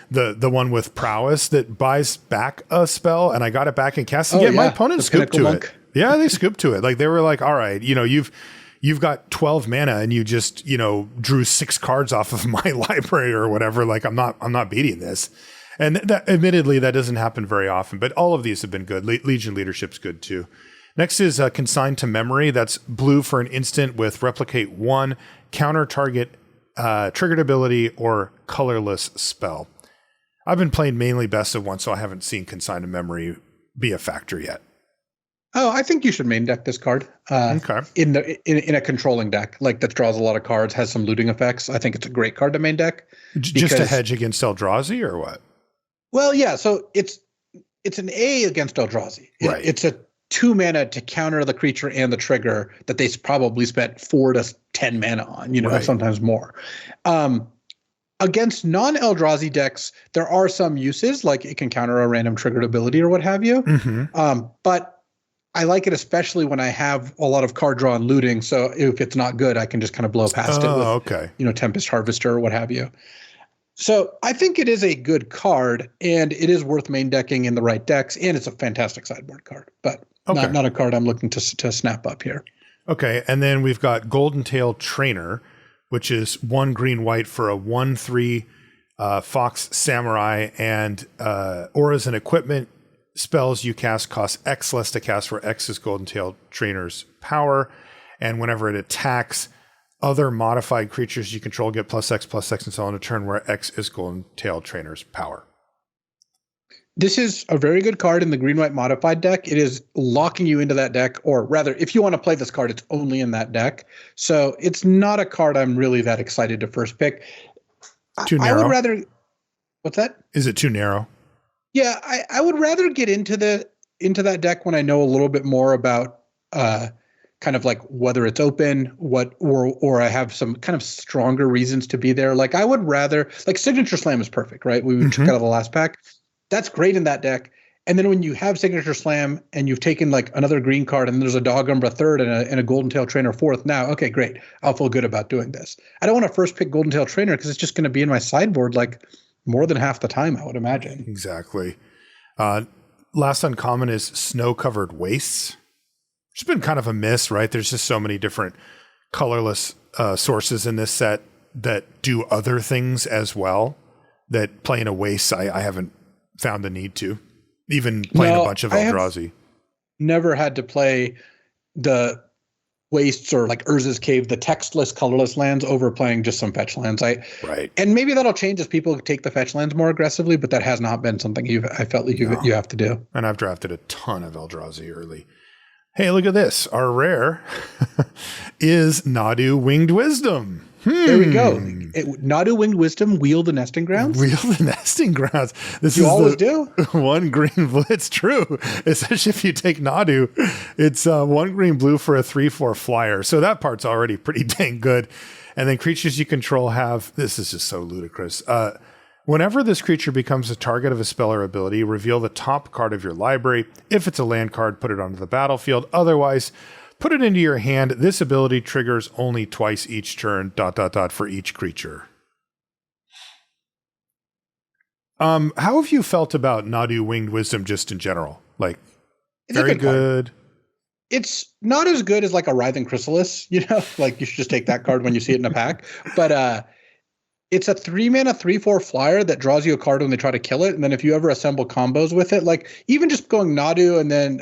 the one with prowess that buys back a spell, and I got it back and cast it again. My opponent scooped to it. Yeah, they scooped to it. Like they were like, all right, you've got 12 mana and you just, drew 6 cards off of my library or whatever. Like I'm not beating this. And that, admittedly, that doesn't happen very often, but all of these have been good. Legion Leadership's good too. Next is Consigned to Memory. That's blue for an instant with Replicate 1, counter target, triggered ability, or colorless spell. I've been playing mainly best of 1, so I haven't seen Consigned to Memory be a factor yet. Oh, I think you should main deck this card. Okay. In a controlling deck, like that draws a lot of cards, has some looting effects. I think it's a great card to main deck. Just to hedge against Eldrazi or what? Well, yeah. So it's an A against Eldrazi. Right. It's a 2 mana to counter the creature and the trigger that they probably spent 4 to 10 mana on, sometimes more. Against non-Eldrazi decks, there are some uses, like it can counter a random triggered ability or what have you. But I like it especially when I have a lot of card draw and looting. So if it's not good, I can just kind of blow past it with, Tempest Harvester or what have you. So I think it is a good card, and it is worth main decking in the right decks, and it's a fantastic sideboard card, but not a card I'm looking to snap up here. Okay, and then we've got Golden Tail Trainer, which is 1 green white for a 1/3 Fox Samurai, and auras and equipment spells you cast cost X less to cast, where X is Golden Tail Trainer's power, and whenever it attacks, other modified creatures you control get +X until on a turn, where X is Golden Tail Trainer's power. This is a very good card in the green-white modified deck. It is locking you into that deck, or rather, if you want to play this card, it's only in that deck. So it's not a card I'm really that excited to first pick. Too narrow? I would rather... What's that? Is it too narrow? Yeah, I would rather get into that deck when I know a little bit more about kind of like whether it's open, or I have some kind of stronger reasons to be there. Like I would rather, like Signature Slam is perfect, right? We took out of the last pack. That's great in that deck. And then when you have Signature Slam and you've taken like another green card and there's a Dog Umbra 3rd and a Golden Tail Trainer 4th, now, okay, great. I'll feel good about doing this. I don't want to first pick Golden Tail Trainer because it's just going to be in my sideboard like more than half the time, I would imagine. Exactly. Last uncommon is Snow-Covered Wastes. It's been kind of a miss, right? There's just so many different colorless sources in this set that do other things as well, that playing a waste, I haven't found the need to. Even playing a bunch of Eldrazi. Never had to play the wastes or like Urza's Cave, the textless, colorless lands over playing just some fetch lands. Right. And maybe that'll change as people take the fetch lands more aggressively, but that has not been something I felt like you have to do. And I've drafted a ton of Eldrazi early. Hey, look at this. Our rare is Nadu Winged Wisdom. There we go. Nadu Winged Wisdom, Wheel the Nesting Grounds? Wheel the Nesting Grounds. This you is always do? 1 green blue. It's true. Especially if you take Nadu. It's 1 green blue for a 3/4 flyer. So that part's already pretty dang good. And then creatures you control have, this is just so ludicrous. Whenever this creature becomes the target of a spell or ability, reveal the top card of your library. If it's a land card, put it onto the battlefield. Otherwise, put it into your hand. This ability triggers only twice each turn, ... for each creature. How have you felt about Nadu Winged Wisdom just in general? Like, it's very good. It's not as good as like a Writhing Chrysalis, like you should just take that card when you see it in a pack. But it's a 3-mana 3/4 flyer that draws you a card when they try to kill it. And then if you ever assemble combos with it, like even just going Nadu and then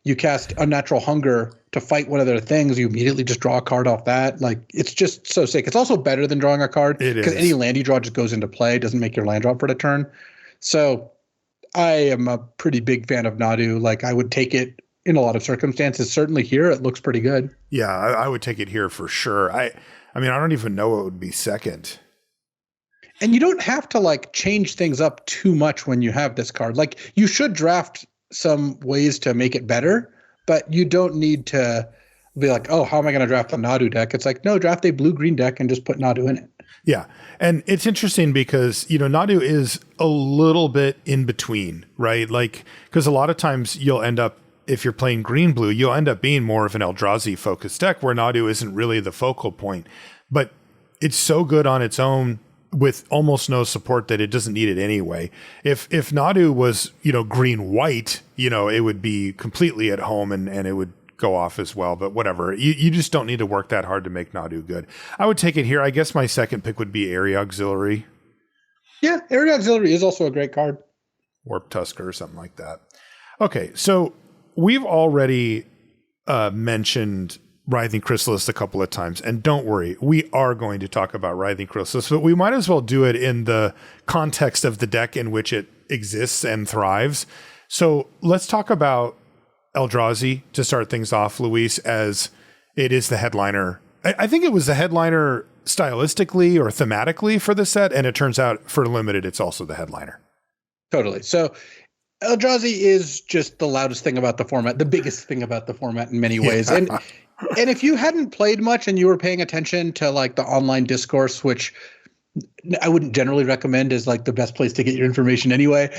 you cast Unnatural Hunger to fight one of their things, you immediately just draw a card off that. Like it's just so sick. It's also better than drawing a card because any land you draw just goes into play, doesn't make your land drop for the turn. So I am a pretty big fan of Nadu. Like I would take it in a lot of circumstances. Certainly here, it looks pretty good. Yeah, I would take it here for sure. I mean, I don't even know what would be second. And you don't have to like change things up too much when you have this card. Like you should draft some ways to make it better, but you don't need to be like, oh, how am I going to draft a Nadu deck? It's like, no, draft a blue-green deck and just put Nadu in it. Yeah. And it's interesting because, Nadu is a little bit in between, right? Like, because a lot of times you'll end up, if you're playing green-blue, you'll end up being more of an Eldrazi focused deck where Nadu isn't really the focal point. But it's so good on its own with almost no support that it doesn't need it anyway. If Nadu was, green white, it would be completely at home and it would go off as well, but whatever. You just don't need to work that hard to make Nadu good. I would take it here. I guess my second pick would be Area Auxiliary. Yeah, Area Auxiliary is also a great card. Warp Tusker or something like that. Okay, so we've already mentioned Writhing Chrysalis a couple of times, and don't worry, we are going to talk about Writhing Chrysalis, but we might as well do it in the context of the deck in which it exists and thrives. So let's talk about Eldrazi to start things off, Luis, as it is the headliner. I think it was the headliner stylistically or thematically for the set, and it turns out for Limited, it's also the headliner. Totally. So Eldrazi is just the loudest thing about the format, the biggest thing about the format in many ways. Yeah. And if you hadn't played much and you were paying attention to like the online discourse, which I wouldn't generally recommend as like the best place to get your information anyway,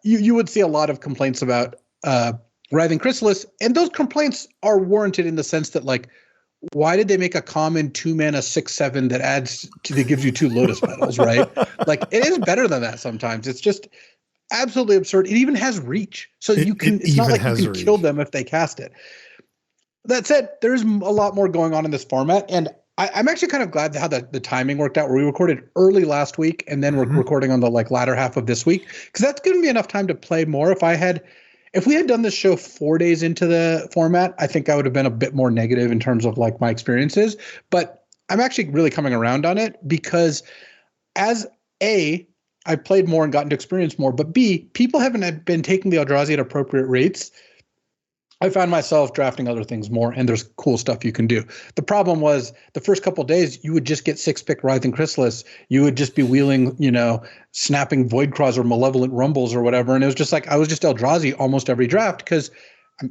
you would see a lot of complaints about Writhing Chrysalis. And those complaints are warranted in the sense that like, why did they make a common 2-mana 6/7 that gives you 2 Lotus Petals, right? Like it is better than that sometimes. It's just absolutely absurd. It even has reach. So it's not like you can kill them if they cast it. That said, there's a lot more going on in this format, and I'm actually kind of glad how the timing worked out, where we recorded early last week, and then we're recording on the like latter half of this week, because that's given me enough time to play more. If we had done this show 4 days into the format, I think I would have been a bit more negative in terms of like my experiences. But I'm actually really coming around on it because as A, I played more and gotten to experience more, but B, people haven't been taking the Eldrazi at appropriate rates. I found myself drafting other things more, and there's cool stuff you can do. The problem was the first couple of days, you would just get 6-pick Writhing Chrysalis. You would just be wheeling, snapping Voidclaws or Malevolent Rumbles or whatever. And it was just like, I was just Eldrazi almost every draft because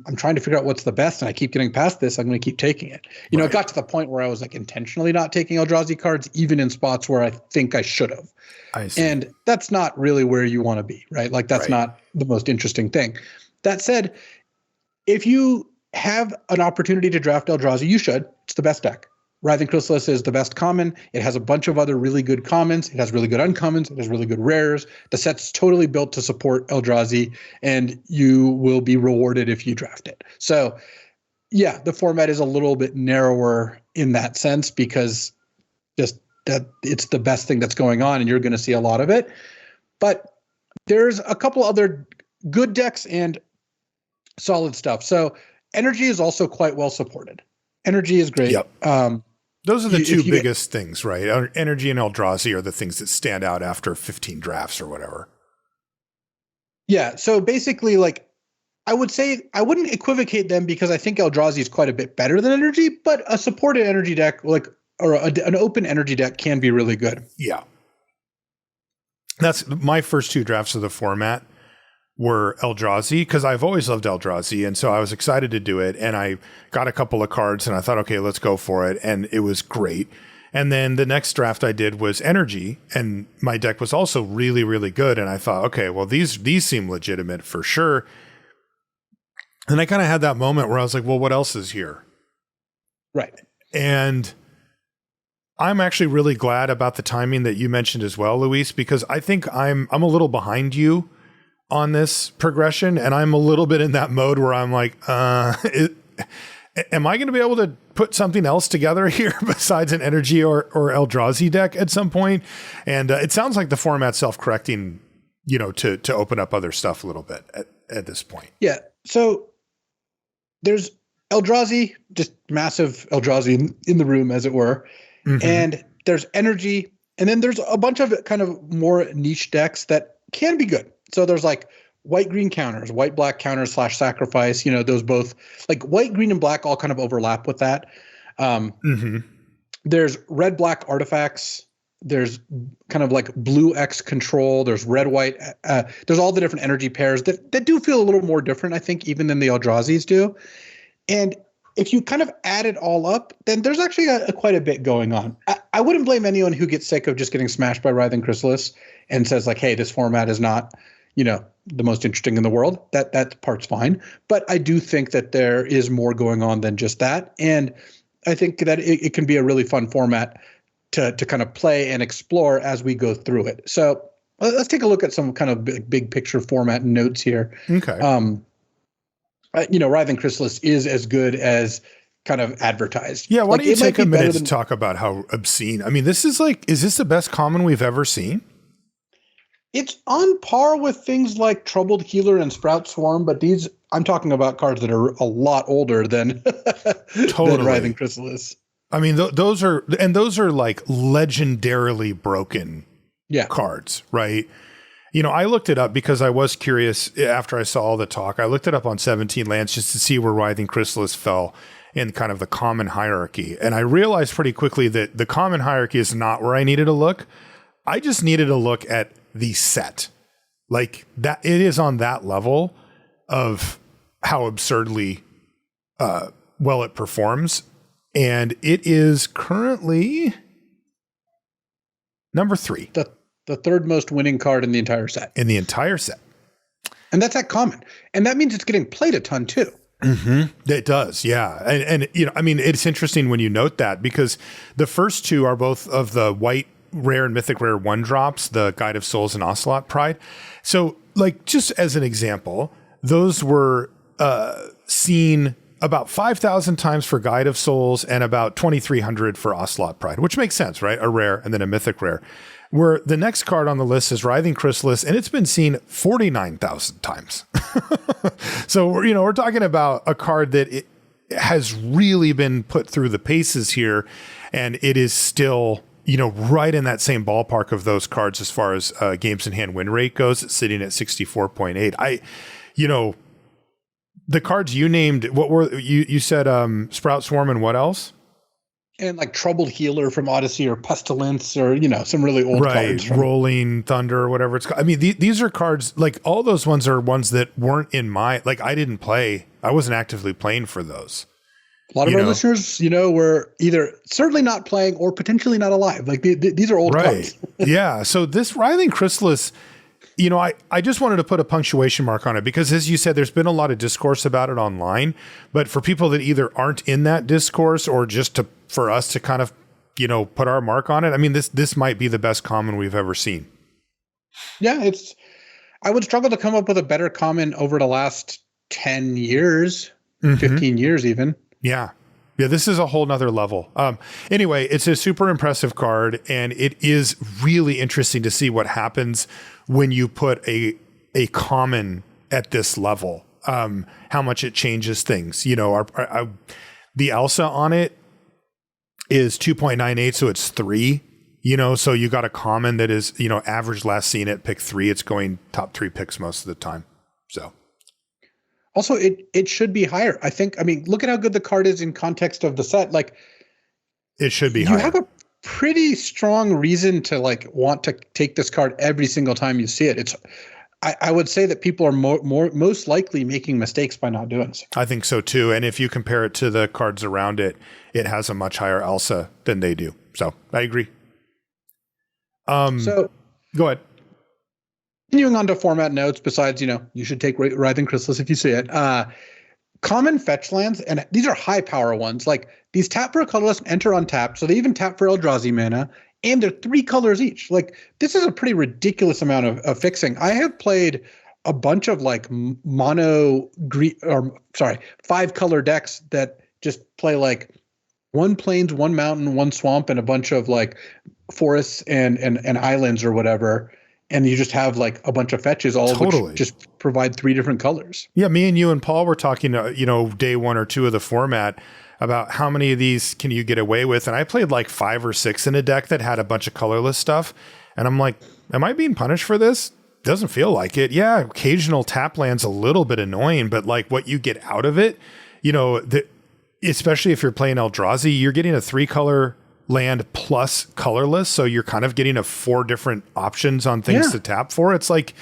I'm trying to figure out what's the best, and I keep getting past this. I'm going to keep taking it. Right. It got to the point where I was like intentionally not taking Eldrazi cards, even in spots where I think I should have. I see. And that's not really where you want to be, right? Like that's not the most interesting thing. That said, if you have an opportunity to draft Eldrazi, you should. It's the best deck. Writhing Chrysalis is the best common. It has a bunch of other really good commons. It has really good uncommons. It has really good rares. The set's totally built to support Eldrazi, and you will be rewarded if you draft it. So, yeah, the format is a little bit narrower in that sense because just that it's the best thing that's going on, and you're going to see a lot of it. But there's a couple other good decks and solid stuff. So energy is also quite well supported. Energy is great. Yep. Those are the two biggest things, right? Energy and Eldrazi are the things that stand out after 15 drafts or whatever. Yeah. So basically, like, I would say I wouldn't equivocate them because I think Eldrazi is quite a bit better than energy, but a supported energy deck, or an open energy deck, can be really good. Yeah. That's my first 2 drafts of the format were Eldrazi, because I've always loved Eldrazi, and so I was excited to do it, and I got a couple of cards, and I thought, okay, let's go for it, and it was great. And then the next draft I did was Energy, and my deck was also really, really good, and I thought, okay, well, these seem legitimate for sure. And I kind of had that moment where I was like, well, what else is here? Right. And I'm actually really glad about the timing that you mentioned as well, Luis, because I think I'm a little behind you on this progression, and I'm a little bit in that mode where I'm like, Am I going to be able to put something else together here besides an energy or Eldrazi deck at some point? And it sounds like the format's self-correcting, to open up other stuff a little bit at this point. Yeah. So there's Eldrazi, just massive Eldrazi in the room, as it were. Mm-hmm. And there's energy. And then there's a bunch of kind of more niche decks that can be good. So there's like white-green counters, white-black counters / sacrifice, those both, like white, green, and black all kind of overlap with that. There's red-black artifacts. There's kind of like blue X control. There's red-white. There's all the different energy pairs that do feel a little more different, I think, even than the Eldrazi's do. And if you kind of add it all up, then there's actually quite a bit going on. I wouldn't blame anyone who gets sick of just getting smashed by Writhing Chrysalis and says like, hey, this format is not, the most interesting in the world. That part's fine. But I do think that there is more going on than just that. And I think that it can be a really fun format to kind of play and explore as we go through it. So let's take a look at some kind of big picture format notes here. Okay. Writhing Chrysalis is as good as kind of advertised. Yeah, why don't you take a minute to talk about how obscene? I mean, this is is this the best common we've ever seen? It's on par with things like Troubled Healer and Sprout Swarm, but I'm talking about cards that are a lot older than, than Writhing Chrysalis. I mean, those are like legendarily broken cards, right? I looked it up because I was curious after I saw all the talk. I looked it up on 17 Lands just to see where Writhing Chrysalis fell in kind of the common hierarchy. And I realized pretty quickly that the common hierarchy is not where I needed to look. I just needed to look at the set. Like that, it is on that level of how absurdly well it performs. And it is currently number 3. The third most winning card in the entire set. In the entire set. And that's at common. And that means it's getting played a ton too. Mm-hmm. It does, yeah. And it's interesting when you note that because the first two are both of the white rare and mythic rare 1-drops, the Guide of Souls and Ocelot Pride. So like just as an example, those were seen about 5,000 times for Guide of Souls and about 2,300 for Ocelot Pride, which makes sense, right? A rare and then a mythic rare. Where the next card on the list is Writhing Chrysalis, and it's been seen 49,000 times. So we're talking about a card that it has really been put through the paces here, and it is still right in that same ballpark of those cards as far as games in hand win rate goes. It's sitting at 64.8. The cards you named, what were you said? Sprout Swarm and what else? And like Troubled Healer from Odyssey or Pestilence or, some really old cards. Rolling Thunder or whatever it's called. I mean, these are cards, like all those ones are ones that weren't in I didn't play. I wasn't actively playing for those. A lot of our listeners, were either certainly not playing or potentially not alive. Like these are old cards. Yeah. So this Writhing Chrysalis, I just wanted to put a punctuation mark on it because, as you said, there's been a lot of discourse about it online. But for people that either aren't in that discourse or just for us to kind of, put our mark on it, I mean, this might be the best common we've ever seen. Yeah, I would struggle to come up with a better common over the last 10 years, 15 years even. Yeah. Yeah, this is a whole nother level. Anyway, it's a super impressive card, and it is really interesting to see what happens when you put a common at this level. How much it changes things. The Elsa on it is 2.98, so it's 3. So you got a common that is, average last seen at pick 3. It's going top 3 picks most of the time. So. Also, it should be higher. I think, look at how good the card is in context of the set. Like, it should be higher. You have a pretty strong reason to want to take this card every single time you see it. I would say that people are most likely making mistakes by not doing so. I think so too. And if you compare it to the cards around it, it has a much higher Elsa than they do. So I agree. So go ahead. Continuing on to format notes, besides, you should take Writhing Chrysalis if you see it. Common fetch lands, and these are high power ones. Like these tap for a colorless, enter untapped, so they even tap for Eldrazi mana, and they're 3 colors each. Like this is a pretty ridiculous amount of fixing. I have played a bunch of 5-color decks that just play like one plains, one mountain, one swamp, and a bunch of like forests and islands or whatever. And you just have like a bunch of fetches, all of which just provide 3 different colors. Yeah, me and you and Paul were talking, day 1 or 2 of the format about how many of these can you get away with. And I played like 5 or 6 in a deck that had a bunch of colorless stuff. And I'm like, am I being punished for this? Doesn't feel like it. Yeah, occasional tap land's a little bit annoying, but like what you get out of it, especially if you're playing Eldrazi, you're getting a 3-color land plus colorless, so you're kind of getting 4 different options on things to tap for. It's like,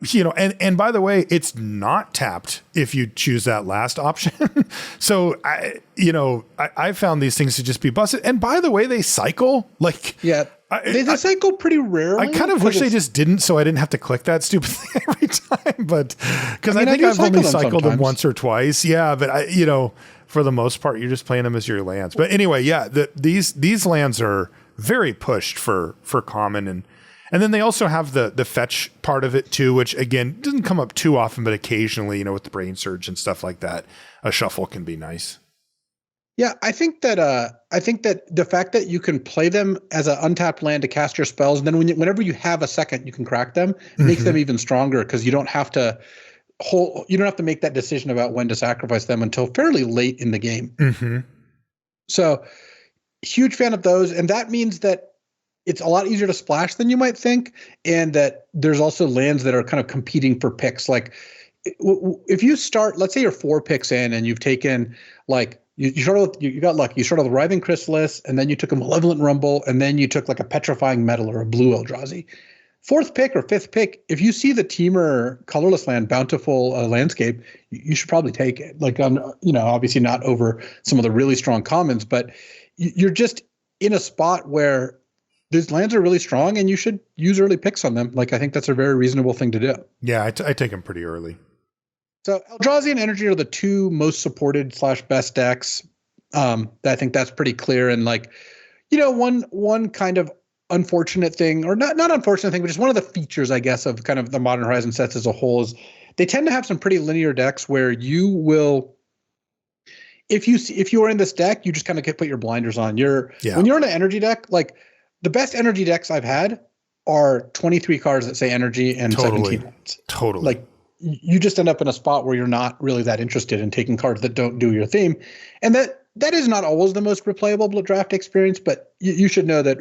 and by the way, it's not tapped if you choose that last option. So I found these things to just be busted. And by the way, they cycle like they cycle pretty rarely. I kind of wish they just didn't, so I didn't have to click that stupid thing every time. But because I think I've only cycled them once or twice. Yeah, but for the most part, you're just playing them as your lands. But anyway, these lands are very pushed for common, and then they also have the fetch part of it too, which again doesn't come up too often, but occasionally, with the brain surge and stuff like that, a shuffle can be nice. Yeah, I think that the fact that you can play them as an untapped land to cast your spells, and then whenever you have a second, you can crack them, makes them even stronger because you don't have to make that decision about when to sacrifice them until fairly late in the game. Mm-hmm. So, huge fan of those, and that means that it's a lot easier to splash than you might think, and that there's also lands that are kind of competing for picks. Like, if you start, let's say you're 4 picks in, and you've taken like you got lucky. You started with Writhing Chrysalis, and then you took a Malevolent Rumble, and then you took like a Petrifying Metal or a Blue Eldrazi. 4th pick or 5th pick, if you see the Teamer colorless land, Bountiful Landscape, you should probably take it. Like, obviously not over some of the really strong commons, but you're just in a spot where these lands are really strong, and you should use early picks on them. Like, I think that's a very reasonable thing to do. Yeah, I take them pretty early. So Eldrazi and Energy are the 2 most supported / best decks. I think that's pretty clear. And like, one kind of unfortunate thing, or not unfortunate thing, but just one of the features, I guess, of kind of the Modern Horizon sets as a whole is they tend to have some pretty linear decks where you will, if you are in this deck, you just kind of put your blinders on. When you're in an energy deck, like the best energy decks I've had are 23 cards that say energy and 17 ones. Totally. Like, you just end up in a spot where you're not really that interested in taking cards that don't do your theme. And that is not always the most replayable draft experience, but you should know that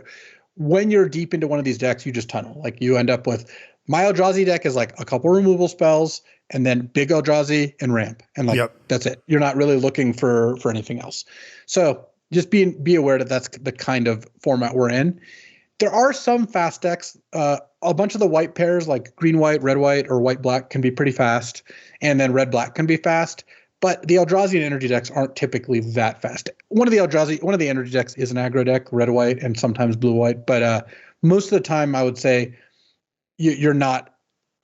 when you're deep into one of these decks, you just tunnel. Like, you end up with, my Eldrazi deck is like a couple removal spells and then big Eldrazi and ramp. And like, that's it. You're not really looking for anything else. So just be aware that that's the kind of format we're in. There are some fast decks. A bunch of the white pairs, like green-white, red-white, or white-black, can be pretty fast. And then red-black can be fast. But the Eldrazi and energy decks aren't typically that fast. One of the energy decks is an aggro deck, red-white, and sometimes blue-white. But most of the time, I would say you're not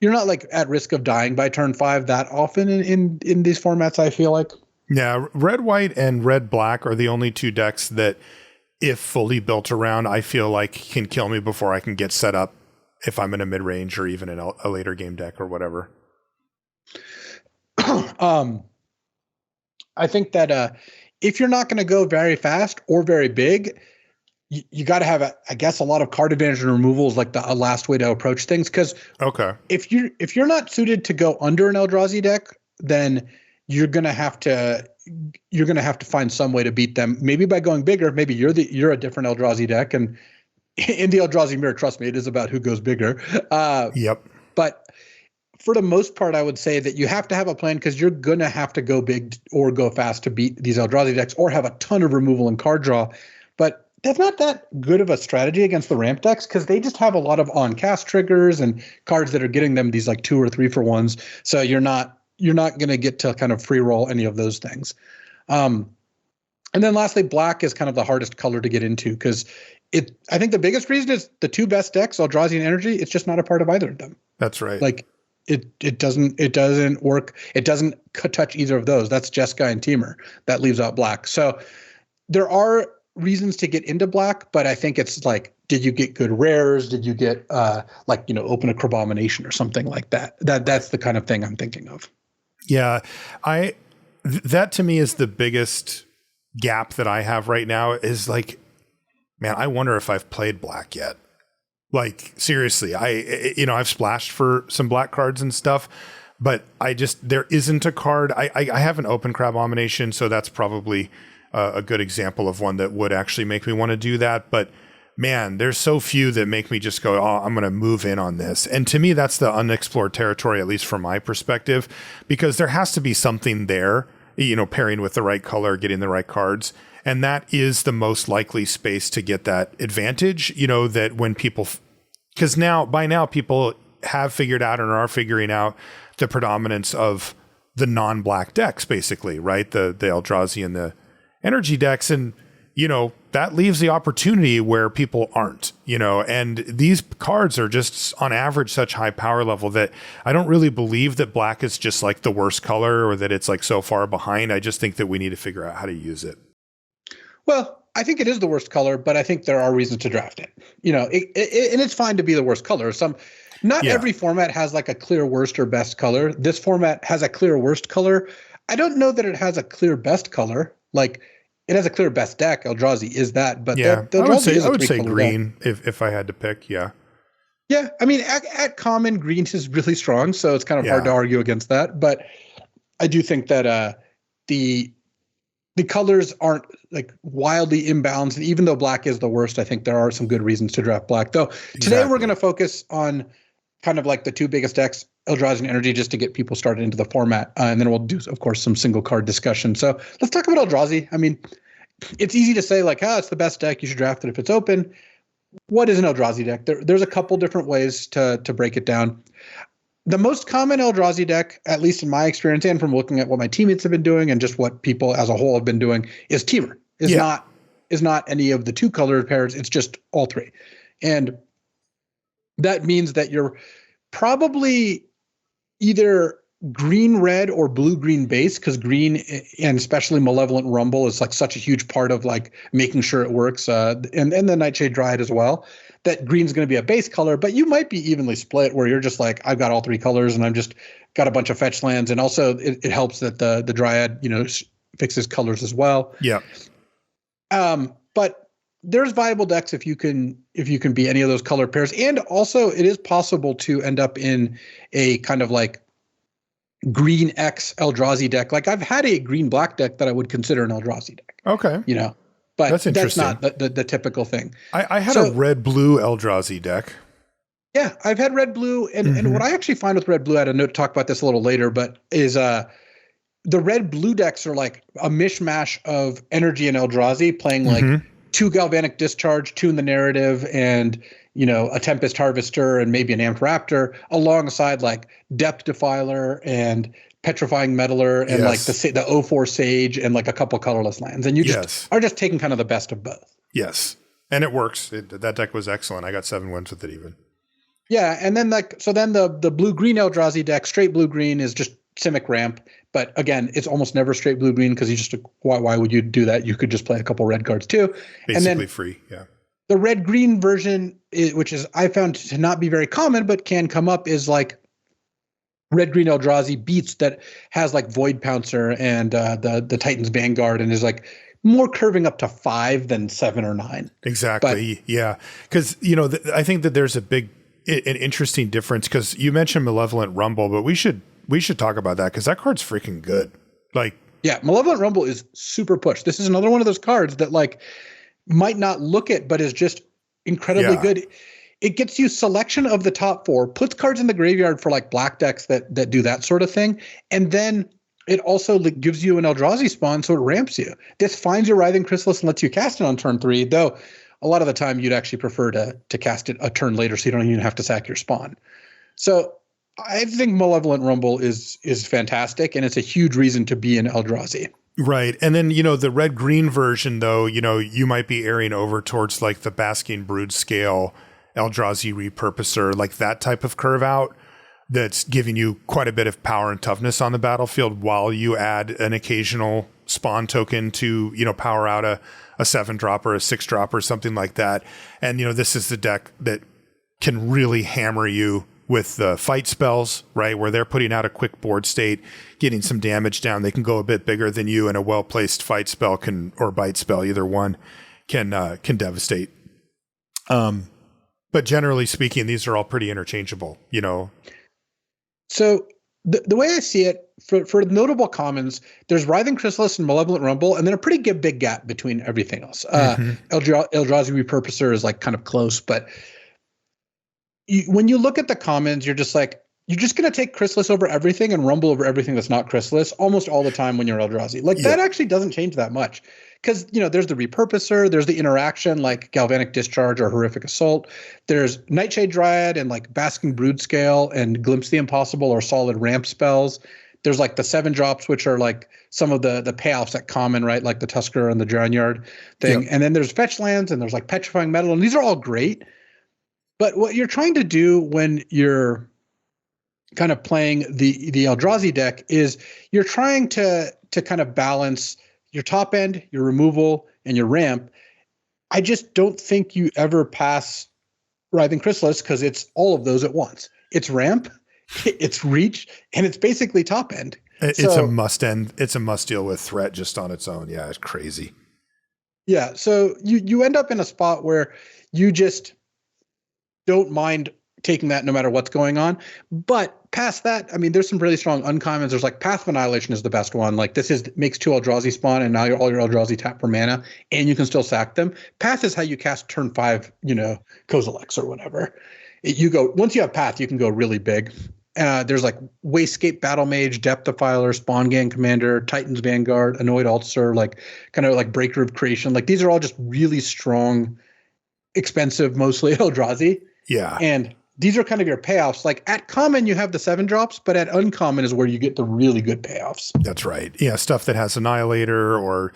like at risk of dying by turn 5 that often in these formats, I feel like. Yeah, red-white and red-black are the only 2 decks that, if fully built around, I feel like can kill me before I can get set up if I'm in a mid-range or even in a later game deck or whatever. I think that if you're not going to go very fast or very big, you got to have, a lot of card advantage and removals, like a last way to approach things. Because if you're not suited to go under an Eldrazi deck, then you're gonna have to find some way to beat them. Maybe by going bigger. Maybe you're a different Eldrazi deck, and in the Eldrazi mirror, trust me, it is about who goes bigger. But for the most part, I would say that you have to have a plan, because you're gonna have to go big or go fast to beat these Eldrazi decks, or have a ton of removal and card draw. But that's not that good of a strategy against the ramp decks, because they just have a lot of on cast triggers and cards that are getting them these like 2 or 3 for ones. So you're not going to get to kind of free roll any of those things. And then lastly, black is kind of the hardest color to get into, because I think the biggest reason is the 2 best decks, Eldrazi and Energy, it's just not a part of either of them. That's right. Like it doesn't work. It doesn't touch either of those. That's Jeskai and Teamer. That leaves out black. So there are reasons to get into black, but I think it's like, did you get good rares? Did you get open a Crabomination or something like that? That's the kind of thing I'm thinking of. Yeah, I That to me is the biggest gap that I have right now is like, man, I wonder if I've played black yet. Like seriously, I've splashed for some black cards and stuff, but there isn't a card. I have an open crab abomination, so that's probably a good example of one that would actually make me want to do that. But man, there's so few that make me just go, oh, I'm going to move in on this. And to me, that's the unexplored territory, at least from my perspective, because there has to be something there, pairing with the right color, getting the right cards. And that is the most likely space to get that advantage, that when people, because by now people have figured out and are figuring out the predominance of the non-black decks, basically, right? The Eldrazi and the energy decks. And, that leaves the opportunity where people aren't, and these cards are just on average such high power level that I don't really believe that black is just like the worst color or that it's like so far behind. I just think that we need to figure out how to use it. Well, I think it is the worst color, but I think there are reasons to draft it. And it's fine to be the worst color. Not every format has like a clear worst or best color. This format has a clear worst color. I don't know that it has a clear best color. Like it has a clear best deck. Eldrazi is that, but yeah, I would say green if I had to pick. Yeah. Yeah. I mean, at common, green is really strong, so it's kind of hard to argue against that. But I do think that the colors aren't like wildly imbalanced. Even though black is the worst, I think there are some good reasons to draft black. Though today we're going to focus on kind of like the two biggest decks, Eldrazi and Energy, just to get people started into the format. And then we'll do, of course, some single card discussion. So let's talk about Eldrazi. I mean, it's easy to say like, it's the best deck. You should draft it if it's open. What is an Eldrazi deck? There's a couple different ways to break it down. The most common Eldrazi deck, at least in my experience and from looking at what my teammates have been doing and just what people as a whole have been doing, is Temur. Is not any of the two colored pairs. It's just all three. And that means that you're probably either green-red or blue-green base, because green and especially Malevolent Rumble is like such a huge part of like making sure it works, and the Nightshade Dryad as well, that green's going to be a base color, but you might be evenly split where you're just like, I've got all three colors and I'm just got a bunch of fetch lands. And also it helps that the Dryad, fixes colors as well. Yeah. But there's viable decks if you can be any of those color pairs. And also it is possible to end up in a kind of like green X Eldrazi deck. Like I've had a green black deck that I would consider an Eldrazi deck. Okay. But that's not the typical thing. I had a red blue Eldrazi deck. Yeah, I've had red blue. And what I actually find with red blue, I had a note to talk about this a little later, but is the red blue decks are like a mishmash of Energy and Eldrazi playing like two Galvanic Discharge, two in the narrative, and a Tempest Harvester and maybe an Amped Raptor alongside like Depth Defiler and Petrifying Meddler and like the 0-4 Sage and like a couple colorless lands. And you just are just taking kind of the best of both. Yes. And it works. That deck was excellent. I got 7 wins with it even. Yeah. And then the blue-green Eldrazi deck, straight blue-green, is just Simic Ramp. But again, it's almost never straight blue-green because why would you do that? You could just play a couple red cards too. Basically and then free. Yeah. The red-green version, which is I found to not be very common but can come up, is like red-green Eldrazi beats that has like Void Pouncer and the Titan's Vanguard and is like more curving up to 5 than 7 or 9. Exactly. Yeah. Because, I think that there's an interesting difference because you mentioned Malevolent Rumble, but we should talk about that because that card's freaking good. Like, yeah, Malevolent Rumble is super push. This is another one of those cards that like might not look it, but is just incredibly good. It gets you selection of the top 4, puts cards in the graveyard for like black decks that do that sort of thing. And then it also gives you an Eldrazi spawn, so it ramps you. This finds your Writhing Chrysalis and lets you cast it on turn 3, though a lot of the time you'd actually prefer to cast it a turn later so you don't even have to sack your spawn. So I think Malevolent Rumble is fantastic, and it's a huge reason to be an Eldrazi. Right. And then, the red-green version, though, you might be airing over towards like the Basking Brood scale Eldrazi repurposer, like that type of curve out that's giving you quite a bit of power and toughness on the battlefield while you add an occasional spawn token to, power out a 7-drop or a 6-drop or something like that. And, this is the deck that can really hammer you with fight spells, right, where they're putting out a quick board state, getting some damage down. They can go a bit bigger than you, and a well-placed fight spell or bite spell, either one, can devastate. But generally speaking, these are all pretty interchangeable, So the way I see it, for notable commons, there's Writhing Chrysalis and Malevolent Rumble, and then a pretty big gap between everything else. Eldrazi Repurposer is like kind of close, but when you look at the commons, you're just like, you're just going to take Chrysalis over everything and Rumble over everything that's not Chrysalis almost all the time when you're Eldrazi. Like that actually doesn't change that much. Because, there's the Repurposer, there's the interaction like Galvanic Discharge or Horrific Assault. There's Nightshade Dryad and like Basking Broodscale and Glimpse the Impossible or solid ramp spells. There's like the 7-drops, which are like some of the payoffs at common, right? Like the Tusker and the Drownyard thing. And then there's fetch lands and there's like Petrifying Metal. And these are all great. But what you're trying to do when you're kind of playing the Eldrazi deck is you're trying to kind of balance your top end, your removal, and your ramp. I just don't think you ever pass Writhing Chrysalis because it's all of those at once. It's ramp, it's reach, and it's basically top end. It's a must end. It's a must deal with threat just on its own. Yeah, it's crazy. Yeah, so you end up in a spot where you just don't mind taking that no matter what's going on. But past that, I mean, there's some really strong uncommons. There's like Path of Annihilation is the best one. Like makes 2 Eldrazi spawn, and now all your Eldrazi tap for mana, and you can still sack them. Path is how you cast turn 5, Kozilek's or whatever. Once you have Path, you can go really big. There's like Wastegate Battle Mage, Depth Defiler, Spawn Gang Commander, Titan's Vanguard, Annoyed Altar, like kind of like Breaker of Creation. Like these are all just really strong, expensive, mostly Eldrazi. Yeah. And these are kind of your payoffs. Like at common, you have the 7-drops, but at uncommon is where you get the really good payoffs. That's right. Yeah, stuff that has Annihilator or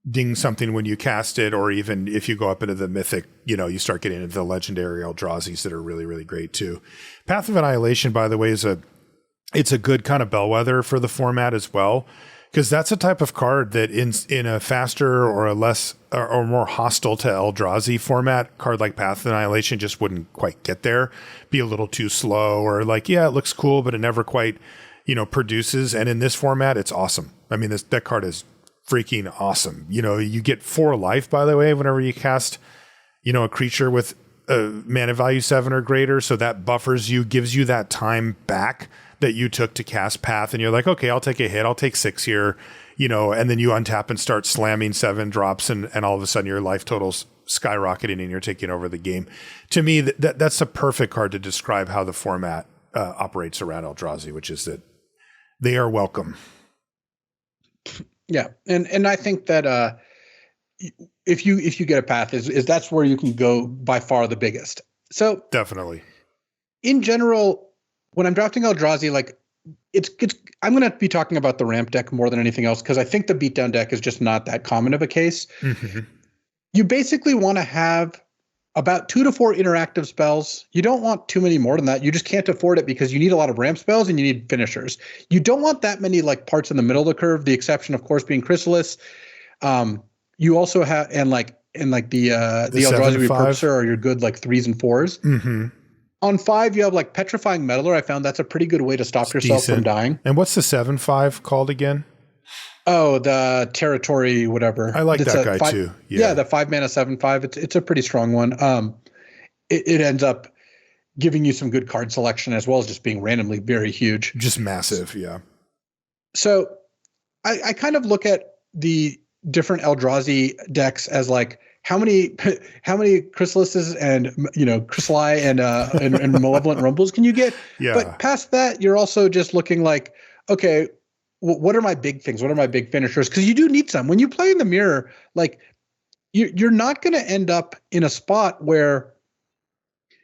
ding something when you cast it, or even if you go up into the mythic, you start getting into the legendary Eldrazi's that are really, really great too. Path of Annihilation, by the way, it's a good kind of bellwether for the format as well, because that's a type of card that in a faster or a less or more hostile to Eldrazi format, card like Path of Annihilation just wouldn't quite get there, be a little too slow, or like, yeah, it looks cool, but it never quite, produces. And in this format, it's awesome. I mean, that card is freaking awesome. You get 4 life, by the way, whenever you cast, a creature with a mana value 7 or greater. So that buffers you, gives you that time back that you took to cast Path, and you're like, okay, I'll take a hit, I'll take 6 here, and then you untap and start slamming 7-drops, and all of a sudden your life total's skyrocketing and you're taking over the game. To me, that's a perfect card to describe how the format operates around Eldrazi, which is that they are welcome. Yeah, and I think that if you get a Path, is that's where you can go by far the biggest. So definitely, in general, when I'm drafting Eldrazi, like I'm going to be talking about the ramp deck more than anything else, because I think the beatdown deck is just not that common of a case. Mm-hmm. You basically want to have about 2 to 4 interactive spells. You don't want too many more than that. You just can't afford it because you need a lot of ramp spells and you need finishers. You don't want that many like parts in the middle of the curve. The exception, of course, being Chrysalis. You also have and the Eldrazi Repurposer are your good like 3s and 4s. Mm-hmm. On 5, you have like Petrifying Meddler. I found that's a pretty good way to stop yourself from dying. And what's the 7/5 called again? Oh, the Territory, whatever. I like that guy too. Yeah, the 5 mana 7/5. It's a pretty strong one. It ends up giving you some good card selection as well as just being randomly very huge. Just massive, yeah. So I kind of look at the different Eldrazi decks as like how many Chrysalises and Chrysali and Malevolent Rumbles can you get? Yeah. But past that, you're also just looking like, okay, what are my big things? What are my big finishers? Because you do need some. When you play in the mirror, like you're not going to end up in a spot where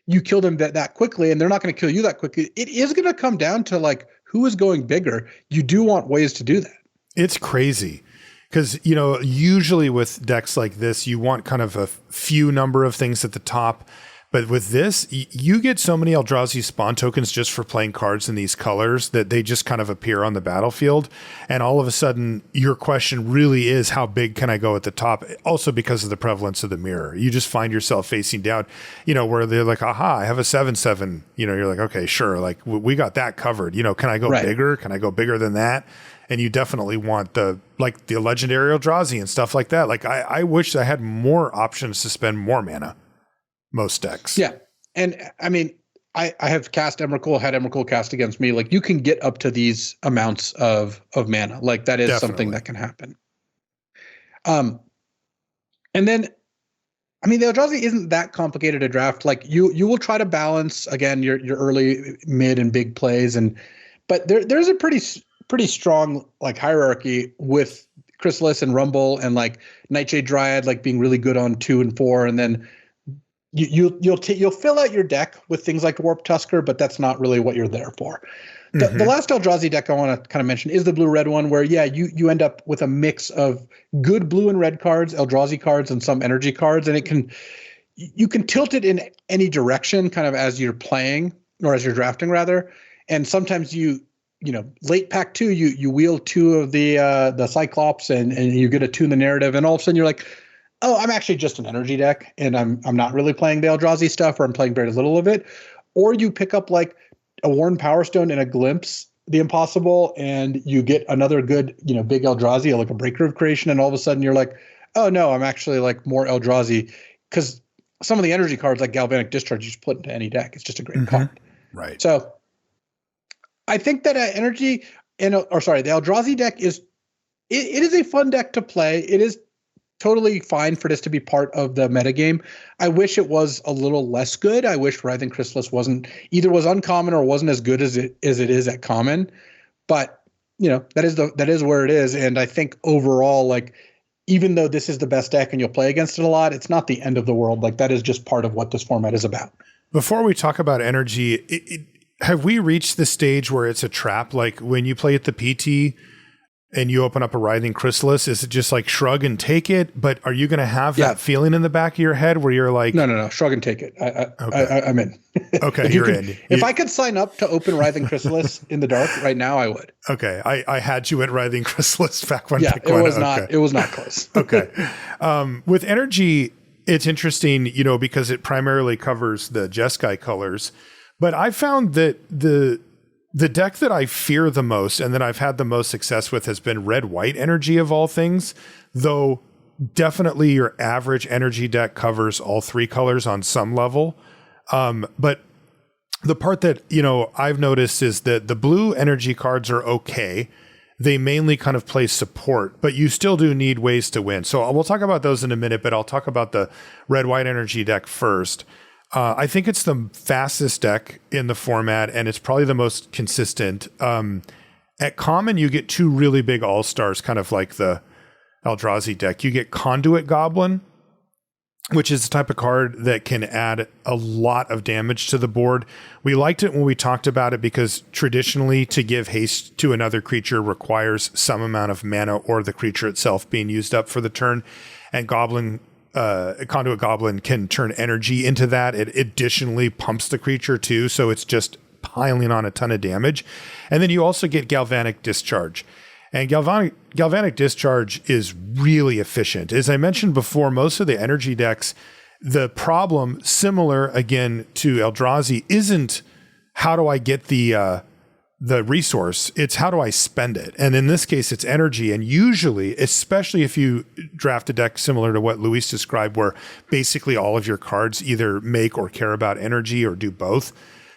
you kill them that quickly, and they're not going to kill you that quickly. It is going to come down to like who is going bigger. You do want ways to do that. It's crazy. Because, usually with decks like this, you want kind of a few number of things at the top, But with this, you get so many Eldrazi spawn tokens just for playing cards in these colors that they just kind of appear on the battlefield. And all of a sudden, your question really is, how big can I go at the top? Also because of the prevalence of the mirror. You just find yourself facing down, where they're like, aha, I have a 7/7. You're like, okay, sure. Like we got that covered. Can I go bigger? Can I go bigger than that? And you definitely want the legendary Eldrazi and stuff like that. Like I wish I had more options to spend more mana. Most decks. Yeah. And I mean, I have cast Emrakul, had Emrakul cast against me. Like you can get up to these amounts of mana. Like that is something that can happen. And then, I mean, the Eldrazi isn't that complicated to draft. Like you will try to balance again your early, mid, and big plays, but there's a pretty strong like hierarchy with Chrysalis and Rumble and like Nightshade Dryad like being really good on 2 and 4, and then you'll fill out your deck with things like Warp Tusker, but that's not really what you're there for. The last Eldrazi deck I want to kind of mention is the blue-red one, where you end up with a mix of good blue and red cards, Eldrazi cards, and some energy cards, and you can tilt it in any direction, kind of as you're playing or as you're drafting rather. And sometimes late pack 2, you wheel 2 of the Cyclops and you get a 2 in the narrative, and all of a sudden you're like, oh, I'm actually just an energy deck, and I'm not really playing the Eldrazi stuff, or I'm playing very little of it. Or you pick up like a Worn Power Stone and a Glimpse the Impossible, and you get another good, big Eldrazi, like a Breaker of Creation, and all of a sudden you're like, oh no, I'm actually like more Eldrazi, because some of the energy cards like Galvanic Discharge you just put into any deck. It's just a great card. Right. So I think that the Eldrazi deck it is a fun deck to play. It is totally fine for this to be part of the metagame. I wish it was a little less good. I wish Writhing Chrysalis was uncommon or wasn't as good as it is at common. But that is where it is. And I think overall, like, even though this is the best deck and you'll play against it a lot, it's not the end of the world. Like, that is just part of what this format is about. Before we talk about energy, have we reached the stage where it's a trap? Like when you play at the PT and you open up a Writhing Chrysalis, is it just like shrug and take it? But are you going to have that feeling in the back of your head where you're like, no, shrug and take it. I'm in. Okay, you're in. If I could sign up to open Writhing Chrysalis in the dark right now, I would. Okay, I had you at Writhing Chrysalis back when. Yeah, it was not close. Okay, with energy, it's interesting, because it primarily covers the Jeskai colors, but I found that the deck that I fear the most and that I've had the most success with has been red-white energy of all things, though definitely your average energy deck covers all 3 colors on some level. But the part that, I've noticed is that the blue energy cards are okay. They mainly kind of play support, but you still do need ways to win. So we'll talk about those in a minute, but I'll talk about the red-white energy deck first. I think it's the fastest deck in the format, and it's probably the most consistent. At common, you get 2 really big all-stars, kind of like the Eldrazi deck. You get Conduit Goblin, which is the type of card that can add a lot of damage to the board. We liked it when we talked about it because traditionally to give haste to another creature requires some amount of mana or the creature itself being used up for the turn, and Conduit Goblin can turn energy into that. It additionally pumps the creature too, so it's just piling on a ton of damage. And then you also get Galvanic Discharge. And Galvanic Discharge is really efficient. As I mentioned before, most of the energy decks, the problem, similar again to Eldrazi, isn't how do I get the resource, it's how do I spend it? And in this case, it's energy. And usually, especially if you draft a deck similar to what Luis described, where basically all of your cards either make or care about energy or do both,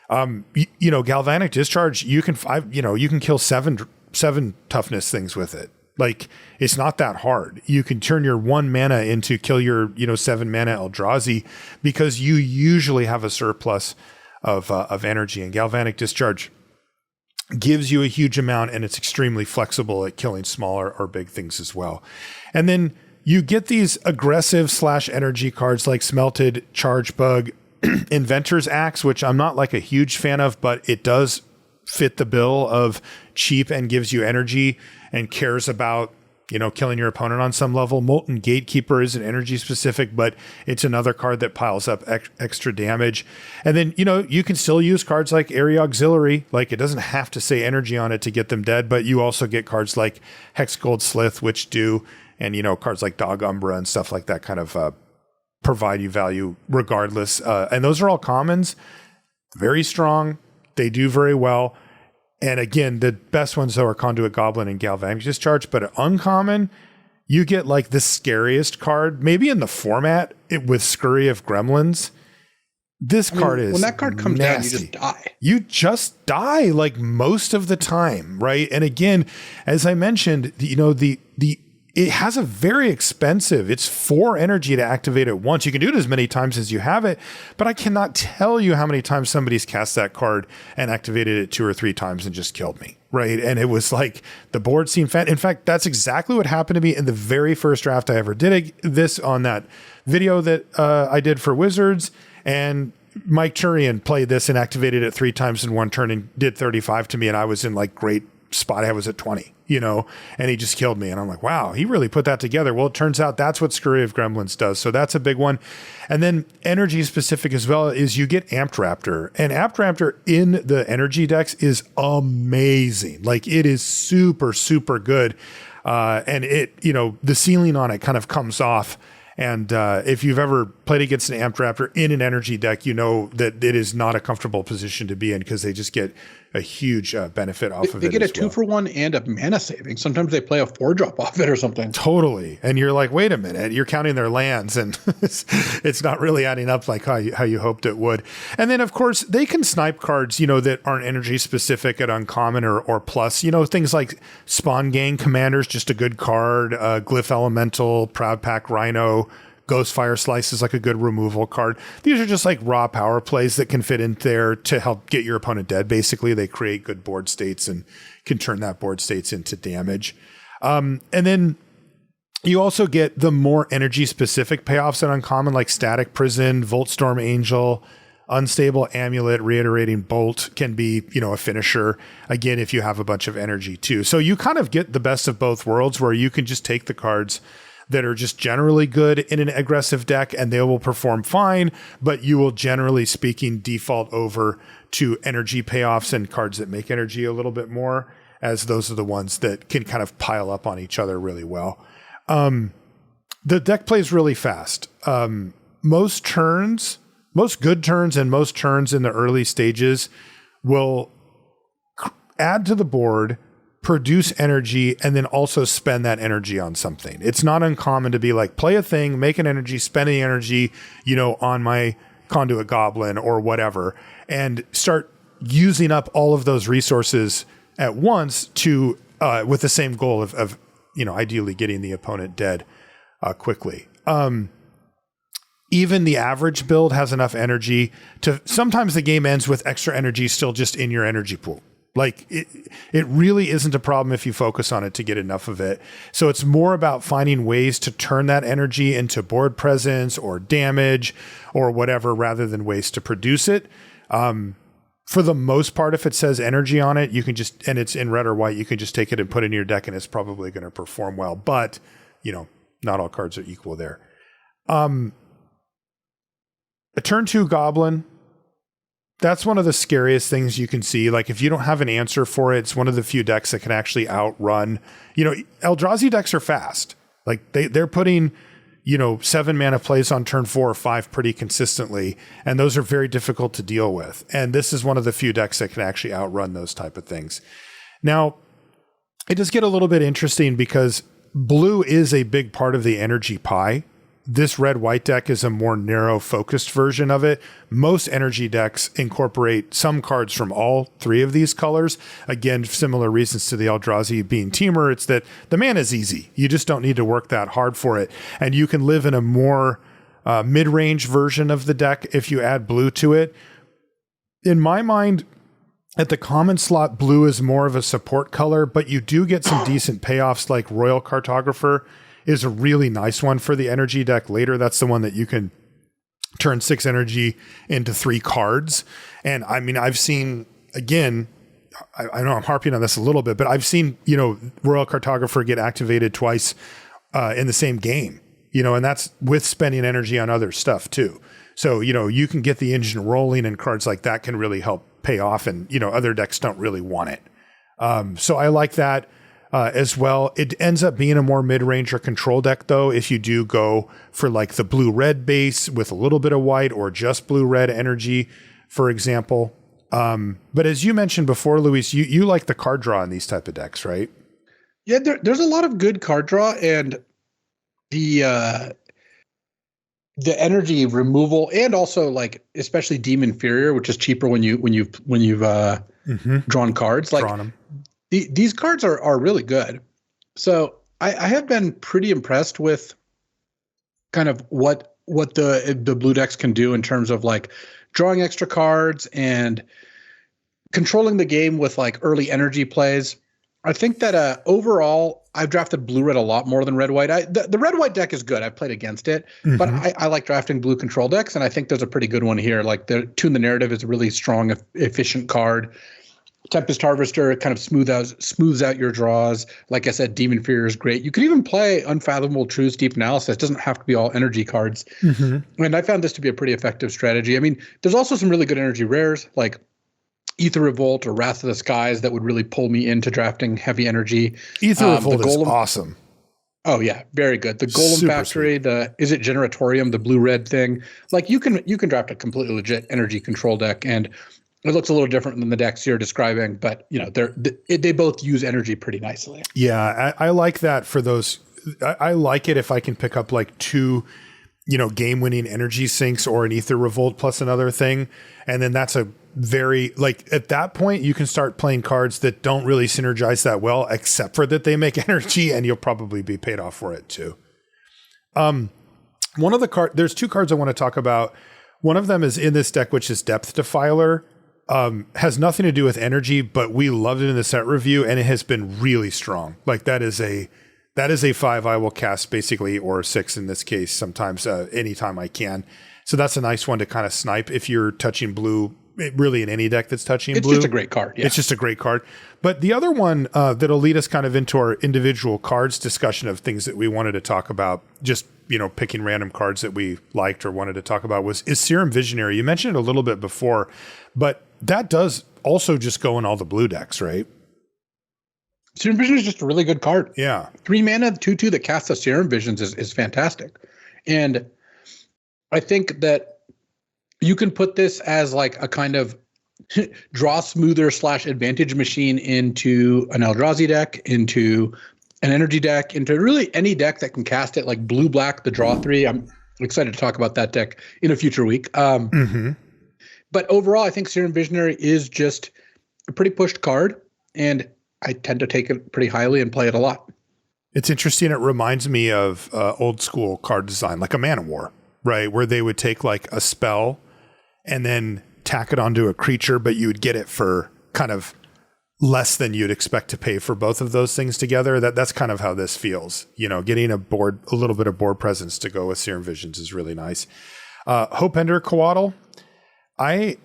Galvanic Discharge, you can kill seven toughness things with it. Like, it's not that hard. You can turn your 1 mana into kill your 7 mana Eldrazi because you usually have a surplus of energy. And Galvanic Discharge gives you a huge amount, and it's extremely flexible at killing smaller or big things as well. And then you get these aggressive / energy cards like Smelted, Charge Bug, Inventor's Axe, which I'm not like a huge fan of, but it does fit the bill of cheap and gives you energy and cares about, killing your opponent on some level. Molten Gatekeeper isn't energy specific, but it's another card that piles up extra damage. And then, you can still use cards like Area Auxiliary. Like, it doesn't have to say energy on it to get them dead, but you also get cards like Hexgold Slith, which do, and, cards like Dog Umbra and stuff like that kind of provide you value regardless. And those are all commons. Very strong. They do very well. And again, the best ones though are Conduit Goblin and Galvanic Discharge, but uncommon, you get like the scariest card, maybe in the format with Scurry of Gremlins. This card is when that card comes nasty. down, you just die. You just die like most of the time, right? And again, as I mentioned, it has a very expensive, it's 4 energy to activate it once. You can do it as many times as you have it, but I cannot tell you how many times somebody's cast that card and activated it 2 or 3 times and just killed me, right? And it was like, the board seemed fat. In fact, that's exactly what happened to me in the very first draft I ever did this on that video that I did for Wizards. And Mike Turian played this and activated it 3 times in one turn and did 35 to me. And I was in like great spot. I was at 20. And he just killed me. And I'm like, wow, he really put that together. Well, it turns out that's what Scurry of Gremlins does. So that's a big one. And then energy specific as well is you get Amped Raptor. And Amped Raptor in the energy decks is amazing. Like, it is super, super good. And it, the ceiling on it kind of comes off. And if you've ever played against an Amped Raptor in an energy deck, you know that it is not a comfortable position to be in because they just get a huge benefit off of it. They get a 2-for-1 and a mana saving. Sometimes they play a 4-drop off it or something. Totally. And you're like, wait a minute, you're counting their lands and it's not really adding up like how you hoped it would. And then, of course, they can snipe cards, that aren't energy specific at uncommon or plus, things like Spawn Gang Commander's just a good card, Glyph Elemental, Proud Pack Rhino, Ghostfire Slice is like a good removal card. These are just like raw power plays that can fit in there to help get your opponent dead. Basically, they create good board states and can turn that board states into damage. And then you also get the more energy specific payoffs at uncommon, like Static Prison, Voltstorm Angel, Unstable Amulet, Reiterating Bolt can be, a finisher. Again, if you have a bunch of energy too. So you kind of get the best of both worlds where you can just take the cards that are just generally good in an aggressive deck and they will perform fine, but you will generally speaking default over to energy payoffs and cards that make energy a little bit more, as those are the ones that can kind of pile up on each other really well. The deck plays really fast. Most good turns and most turns in the early stages will add to the board, produce energy, and then also spend that energy on something. It's not uncommon to be like, play a thing, make an energy, spend the energy, on my Conduit Goblin or whatever, and start using up all of those resources at once to with the same goal of ideally getting the opponent dead quickly. Even the average build has enough energy to, sometimes the game ends with extra energy still just in your energy pool. Like it really isn't a problem if you focus on it to get enough of it. So it's more about finding ways to turn that energy into board presence or damage or whatever, rather than ways to produce it. For the most part, if it says energy on it, you can just, and it's in red or white, you can just take it and put it in your deck and it's probably going to perform well. But, not all cards are equal there. A turn 2 Goblin. That's one of the scariest things you can see. Like, if you don't have an answer for it, it's one of the few decks that can actually outrun. Eldrazi decks are fast. Like, they're putting, 7 mana plays on turn 4 or 5 pretty consistently, and those are very difficult to deal with. And this is one of the few decks that can actually outrun those type of things. Now, it does get a little bit interesting because blue is a big part of the energy pie. This red-white deck is a more narrow-focused version of it. Most energy decks incorporate some cards from all 3 of these colors. Again, similar reasons to the Eldrazi being Teamer. It's that the mana is easy. You just don't need to work that hard for it. And you can live in a more mid-range version of the deck if you add blue to it. In my mind, at the common slot, blue is more of a support color, but you do get some decent payoffs, like Royal Cartographer is a really nice one for the energy deck later. That's the one that you can turn 6 energy into 3 cards. And I mean, I've seen, again, I know I'm harping on this a little bit, but I've seen, Royal Cartographer get activated twice in the same game, and that's with spending energy on other stuff too. So, you can get the engine rolling, and cards like that can really help pay off, and, other decks don't really want it. So I like that as well. It ends up being a more mid-range or control deck, though, if you do go for like the blue-red base with a little bit of white or just blue-red energy, for example. But as you mentioned before, Luis, you like the card draw in these type of decks, right? Yeah, there's a lot of good card draw, and the energy removal, and also like especially Demon Inferior, which is cheaper when you've drawn cards. Like, drawn them. These cards are really good. So I have been pretty impressed with kind of what the blue decks can do in terms of like drawing extra cards and controlling the game with like early energy plays. I think that overall, I've drafted blue-red a lot more than red-white. The red-white deck is good. I've played against it, but I like drafting blue control decks, and I think there's a pretty good one here. Like the Tune the Narrative is a really strong, efficient card. Tempest Harvester kind of smooths out your draws. Like I said, Demon Inferior is great. You could even play Unfathomable Truths, Deep Analysis. It doesn't have to be all energy cards. And I found this to be a pretty effective strategy. I mean, there's also some really good energy rares, like Ether Revolt or Wrath of the Skies, that would really pull me into drafting heavy energy. Ether Revolt is awesome. Oh yeah, very good. The Golem Super Factory, sweet. Is it Generatorium, the blue-red thing. Like you can draft a completely legit energy control deck, and it looks a little different than the decks you're describing, but they both use energy pretty nicely. Yeah, I like that for those. I like it if I can pick up like two, game-winning energy sinks or an Ether Revolt plus another thing, and then that's a very, like, at that point you can start playing cards that don't really synergize that well, except for that they make energy, and you'll probably be paid off for it too. One of the there's two cards I want to talk about. One of them is in this deck, which is Depth Defiler. Has nothing to do with energy, but we loved it in the set review, and it has been really strong. Like that is a 5 I will cast basically, or 6 in this case, sometimes anytime I can. So that's a nice one to kind of snipe if you're touching blue, really in any deck that's touching blue. It's just a great card. Yeah. It's just a great card. But the other one that'll lead us kind of into our individual cards discussion of things that we wanted to talk about, just, picking random cards that we liked or wanted to talk about, is Serum Visionary. You mentioned it a little bit before, but that does also just go in all the blue decks, right? Serum Vision is just a really good card. Yeah. 3 mana, 2/2 that casts the Serum Visions is fantastic. And I think that you can put this as like a kind of draw smoother / advantage machine into an Eldrazi deck, into an energy deck, into really any deck that can cast it, like blue-black, the draw 3. I'm excited to talk about that deck in a future week. But overall, I think Serum Visionary is just a pretty pushed card, and I tend to take it pretty highly and play it a lot. It's interesting. It reminds me of old school card design, like a Mana War, right? Where they would take like a spell and then tack it onto a creature, but you would get it for kind of less than you'd expect to pay for both of those things together. That's kind of how this feels. Getting a little bit of board presence to go with Serum Visions is really nice. Hopeender Coatl. I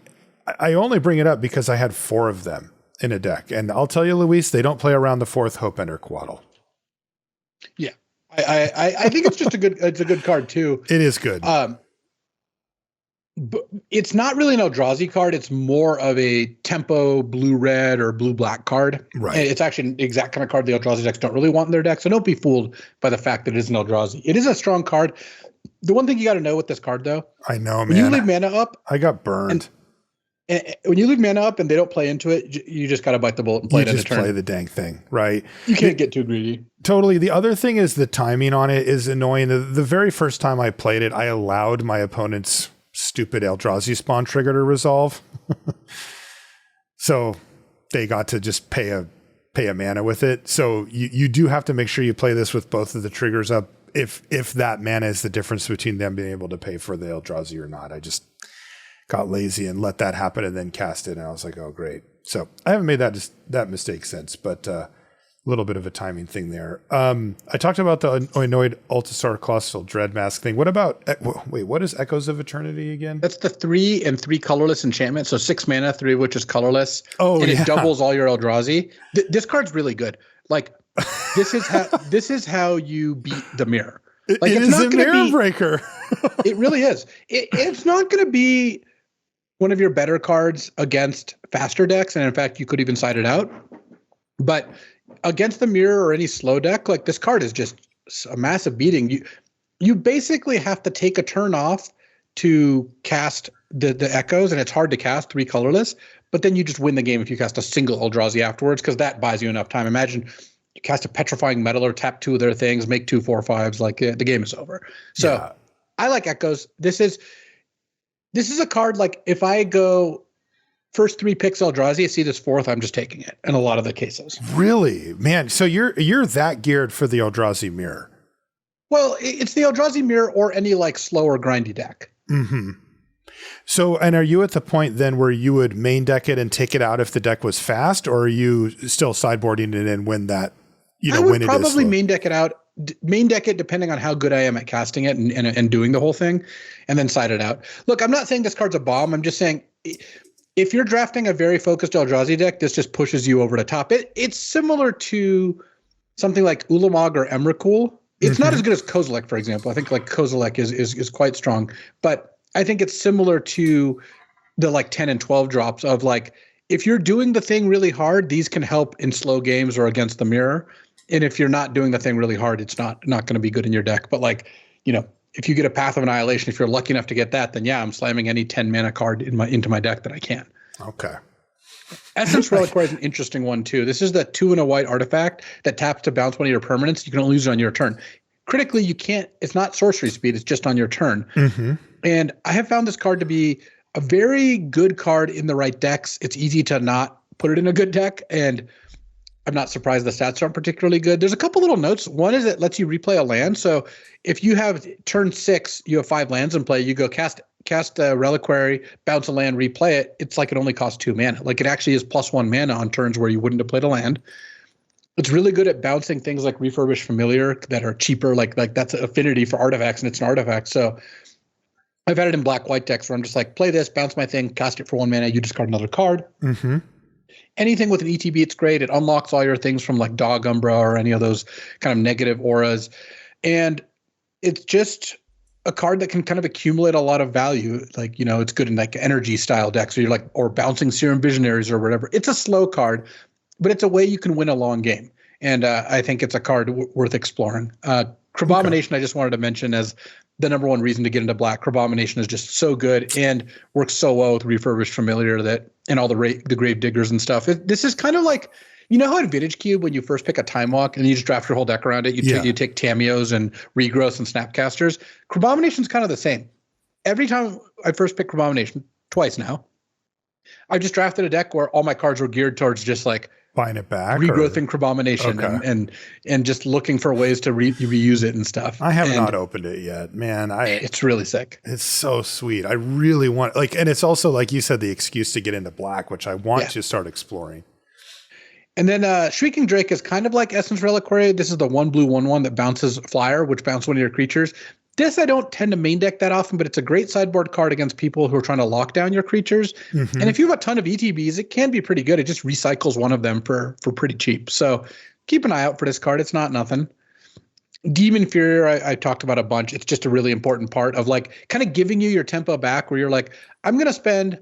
only bring it up because I had 4 of them in a deck, and I'll tell you, Luis, they don't play around the 4th Hopeender Coatl. Yeah, I think it's just it's a good card too. It is good. But it's not really an Eldrazi card. It's more of a tempo blue-red or blue-black card. Right. And it's actually an exact kind of card the Eldrazi decks don't really want in their deck. So don't be fooled by the fact that it is an Eldrazi. It is a strong card. The one thing you got to know with this card, though, I know, man. when you leave mana up, I got burned. And when you leave mana up and they don't play into it, you just got to bite the bullet and play it in a turn. You just play the dang thing, right? You can't get too greedy. Totally. The other thing is the timing on it is annoying. The very first time I played it, I allowed my opponent's stupid Eldrazi spawn trigger to resolve. So they got to just pay a mana with it. So you do have to make sure you play this with both of the triggers up if that mana is the difference between them being able to pay for the Eldrazi or not. I just got lazy and let that happen and then cast it. And I was like, oh, great. So I haven't made that mistake since, but little bit of a timing thing there. I talked about the Annoyed Altasar Colossal Dread Mask thing. What about, wait, what is Echoes of Eternity again? That's the 3 and 3 colorless enchantment. So 6 mana, 3 which is colorless. Oh, and yeah. it doubles all your Eldrazi. This card's really good. Like this is how you beat the mirror. Like it it's is not a going mirror to be. breaker. It really is. It's not going to be one of your better cards against faster decks, and in fact, you could even side it out. But against the mirror or any slow deck, like this card is just a massive beating. You basically have to take a turn off to cast the echoes, and it's hard to cast 3 colorless. But then you just win the game if you cast a single Eldrazi afterwards, because that buys you enough time. Imagine you cast a Petrifying Metal or tap 2 of their things, make 2 4/5s, like the game is over. So yeah. I like echoes. This is a card like if I go first 3 picks Eldrazi, I see this 4th, I'm just taking it in a lot of the cases. Really? Man, so you're that geared for the Eldrazi mirror. Well, it's the Eldrazi mirror or any like slower grindy deck. Mm-hmm. So, and are you at the point then where you would main deck it and take it out if the deck was fast, or are you still sideboarding it in when that, I would probably main deck it out, main deck it depending on how good I am at casting it and doing the whole thing, and then side it out. Look, I'm not saying this card's a bomb. I'm just saying if you're drafting a very focused Eldrazi deck, this just pushes you over the top. It's similar to something like Ulamog or Emrakul. It's not as good as Kozilek, for example. I think like Kozilek is quite strong, but I think it's similar to the like 10 and 12 drops of like, if you're doing the thing really hard, these can help in slow games or against the mirror. And if you're not doing the thing really hard, it's not going to be good in your deck. But like, if you get a Path of Annihilation, if you're lucky enough to get that, then yeah, I'm slamming any 10 mana card into my deck that I can. Okay. Essence Reliquary is an interesting one too. This is the 2 and a white artifact that taps to bounce one of your permanents. You can only use it on your turn. Critically, you can't. It's not sorcery speed. It's just on your turn. Mm-hmm. And I have found this card to be a very good card in the right decks. It's easy to not put it in a good deck, and I'm not surprised the stats aren't particularly good. There's a couple little notes. One is it lets you replay a land. So if you have turn 6, you have 5 lands in play. You go cast a Reliquary, bounce a land, replay it. It's like it only costs 2 mana. Like it actually is +1 mana on turns where you wouldn't have played a land. It's really good at bouncing things like Refurbished Familiar that are cheaper. Like that's an affinity for artifacts, and it's an artifact. So I've had it in black-white decks where I'm just like, play this, bounce my thing, cast it for 1 mana, you discard another card. Mm-hmm. Anything with an ETB, it's great. It unlocks all your things from like Dog Umbra or any of those kind of negative auras. And it's just a card that can kind of accumulate a lot of value. Like, it's good in like energy style decks, or bouncing Serum Visionaries or whatever. It's a slow card, but it's a way you can win a long game. And I think it's a card worth exploring. Crabomination, I just wanted to mention as the number one reason to get into black. Crabomination is just so good and works so well with Refurbished Familiar and all the Grave Diggers and stuff. This is kind of like, how in Vintage Cube, when you first pick a Time Walk and you just draft your whole deck around it, you take Tamios and Regrowths and Snapcasters. Crabomination is kind of the same. Every time I first pick Crabomination, twice now, I just drafted a deck where all my cards were geared towards just like buying it back, regrowthing Crabomination, okay. and just looking for ways to reuse it and stuff. I have not opened it yet, man. It's really sick. It's so sweet. I really want and it's also like you said, the excuse to get into black, which I want to start exploring. And then Shrieking Drake is kind of like Essence Reliquary. This is the 1 blue 1/1 that bounces flyer, which bounces one of your creatures. This I don't tend to main deck that often, but it's a great sideboard card against people who are trying to lock down your creatures. Mm-hmm. And if you have a ton of ETBs, it can be pretty good. It just recycles one of them for pretty cheap. So keep an eye out for this card. It's not nothing. Demon Fury, I talked about a bunch. It's just a really important part of like kind of giving you your tempo back where you're like, I'm going to spend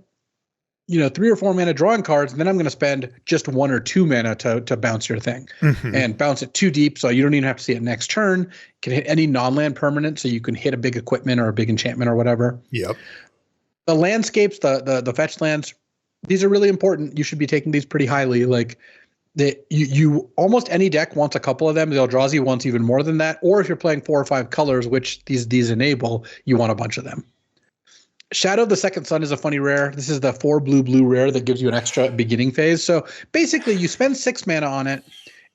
3 or 4 mana drawing cards, and then I'm going to spend just 1 or 2 mana to bounce your thing and bounce it too deep. So you don't even have to see it next turn. You can hit any non-land permanent. So you can hit a big equipment or a big enchantment or whatever. Yep. The landscapes, the fetch lands, these are really important. You should be taking these pretty highly. Like you almost any deck wants a couple of them. The Eldrazi wants even more than that. Or if you're playing 4 or 5 colors, which these enable, you want a bunch of them. Shadow of the Second Sun is a funny rare. This is the 4 blue rare that gives you an extra beginning phase. So basically you spend 6 mana on it.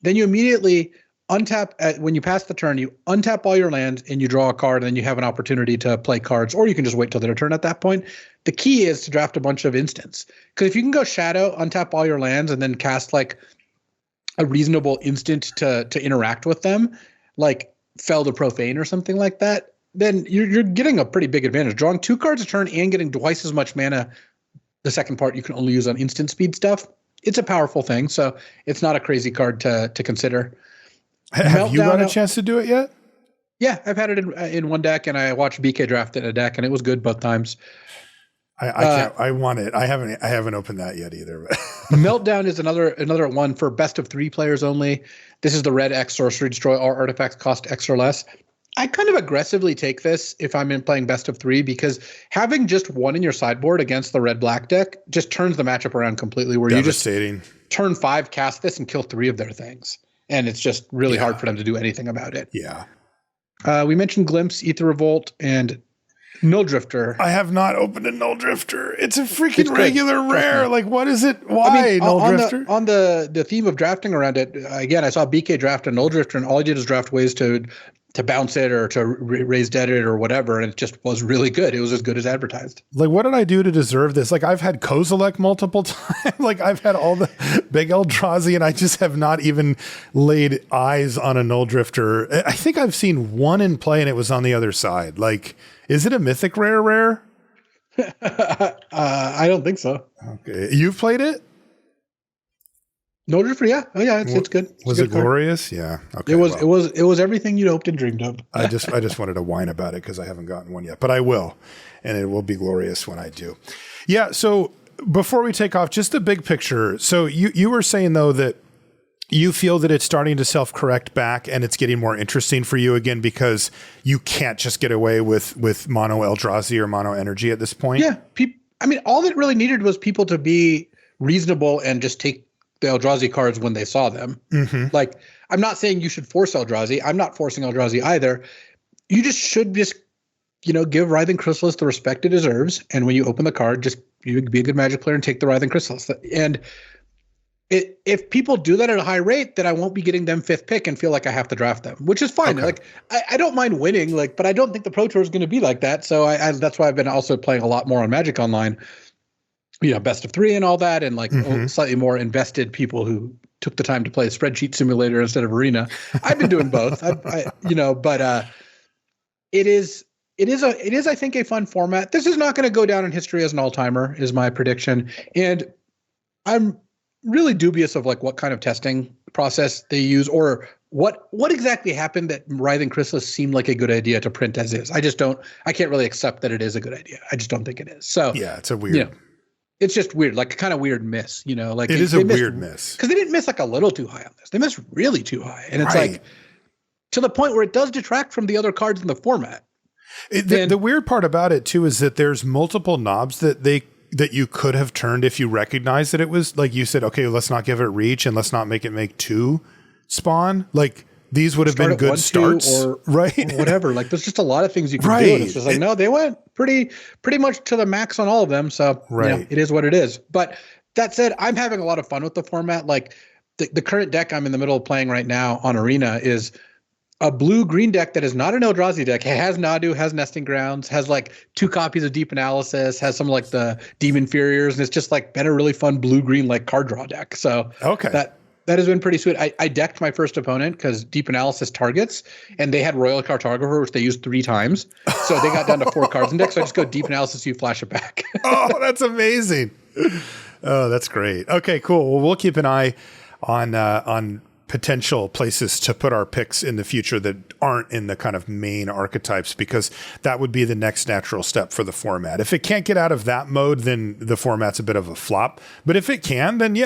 Then you immediately untap when you pass the turn, you untap all your lands and you draw a card, and then you have an opportunity to play cards, or you can just wait till their turn at that point. The key is to draft a bunch of instants. Because if you can go Shadow, untap all your lands, and then cast like a reasonable instant to interact with them, like Fell to Profane or something like that, then you're getting a pretty big advantage. Drawing 2 cards a turn and getting twice as much mana. The second part you can only use on instant speed stuff. It's a powerful thing, so it's not a crazy card to consider. Have you got a chance to do it yet? Yeah, I've had it in one deck, and I watched BK draft it in a deck, and it was good both times. I can't. I want it. I haven't opened that yet either. Meltdown is another one for best of 3 players only. This is the red X sorcery, destroy all artifacts cost X or less. I kind of aggressively take this if I'm playing best of 3, because having just 1 in your sideboard against the red black deck just turns the matchup around completely. Where you just turn 5, cast this, and kill 3 of their things, and it's just really hard for them to do anything about it. Yeah. We mentioned Glimpse, Ether Revolt, and Null Drifter. I have not opened a Null Drifter. It's a freaking regular rare. Like, what is it? Why I mean, Null Drifter? On the theme of drafting around it, again, I saw BK draft a Null Drifter, and all he did is draft ways to bounce it or to raise dead it or whatever, and it just was really good. It was as good as advertised. Like, what did I do to deserve this? Like, I've had Kozilek multiple times. Like, I've had all the big Eldrazi, and I just have not even laid eyes on a Null Drifter. I think I've seen one in play, and it was on the other side. Like, is it a mythic rare? I don't think so. Okay. You've played it? No Drifter, yeah. Oh yeah, it's good. Was it glorious? Yeah. Okay. It was everything you'd hoped and dreamed of. I just wanted to whine about it because I haven't gotten one yet, but I will, and it will be glorious when I do. Yeah. So before we take off, just the big picture. So you were saying though that you feel that it's starting to self-correct back and it's getting more interesting for you again because you can't just get away with mono Eldrazi or mono energy at this point. Yeah. I mean, all that really needed was people to be reasonable and just take the Eldrazi cards when they saw them. Mm-hmm. Like, I'm not saying you should force Eldrazi. I'm not forcing Eldrazi either. You should give Writhing Chrysalis the respect it deserves. And when you open the card, just be a good Magic player and take the Writhing Chrysalis. And if people do that at a high rate, then I won't be getting them 5th pick and feel like I have to draft them, which is fine. Okay. Like, I don't mind winning, but I don't think the Pro Tour is going to be like that. So that's why I've been also playing a lot more on Magic Online. Best of 3 and all that, and slightly more invested people who took the time to play a spreadsheet simulator instead of Arena. I've been doing both. But it is I think a fun format. This is not going to go down in history as an all-timer, is my prediction. And I'm really dubious of what kind of testing process they use, or what exactly happened that Writhing Chrysalis seemed like a good idea to print as is. I can't really accept that it is a good idea. I just don't think it is. So yeah, it's a weird. It's just weird, like a kind of weird miss, Like it is a weird miss because they didn't miss a little too high on this. They missed really too high, and it's to the point where it does detract from the other cards in the format. The weird part about it too is that there's multiple knobs that you could have turned if you recognize that it was like you said. Okay, let's not give it reach and let's not make it make 2 spawn. Like these would have been good starts, or whatever. Like there's just a lot of things you can do. And it's just no, they went pretty much to the max on all of them. So it is what it is. But that said, I'm having a lot of fun with the format. Like the current deck I'm in the middle of playing right now on Arena is a blue-green deck that is not an Eldrazi deck. It has Nadu, has Nesting Grounds, has 2 copies of Deep Analysis, has some the Demon Inferiors, and it's just been a really fun blue-green card draw deck. So that has been pretty sweet. I decked my first opponent because Deep Analysis targets, and they had Royal Cartographer, which they used 3 times. So they got down to 4 cards in deck. So I just go Deep Analysis, you flash it back. Oh, that's amazing. Oh, that's great. Okay, cool. Well, we'll keep an eye on potential places to put our picks in the future that aren't in the kind of main archetypes, because that would be the next natural step for the format. If it can't get out of that mode, then the format's a bit of a flop. But if it can, then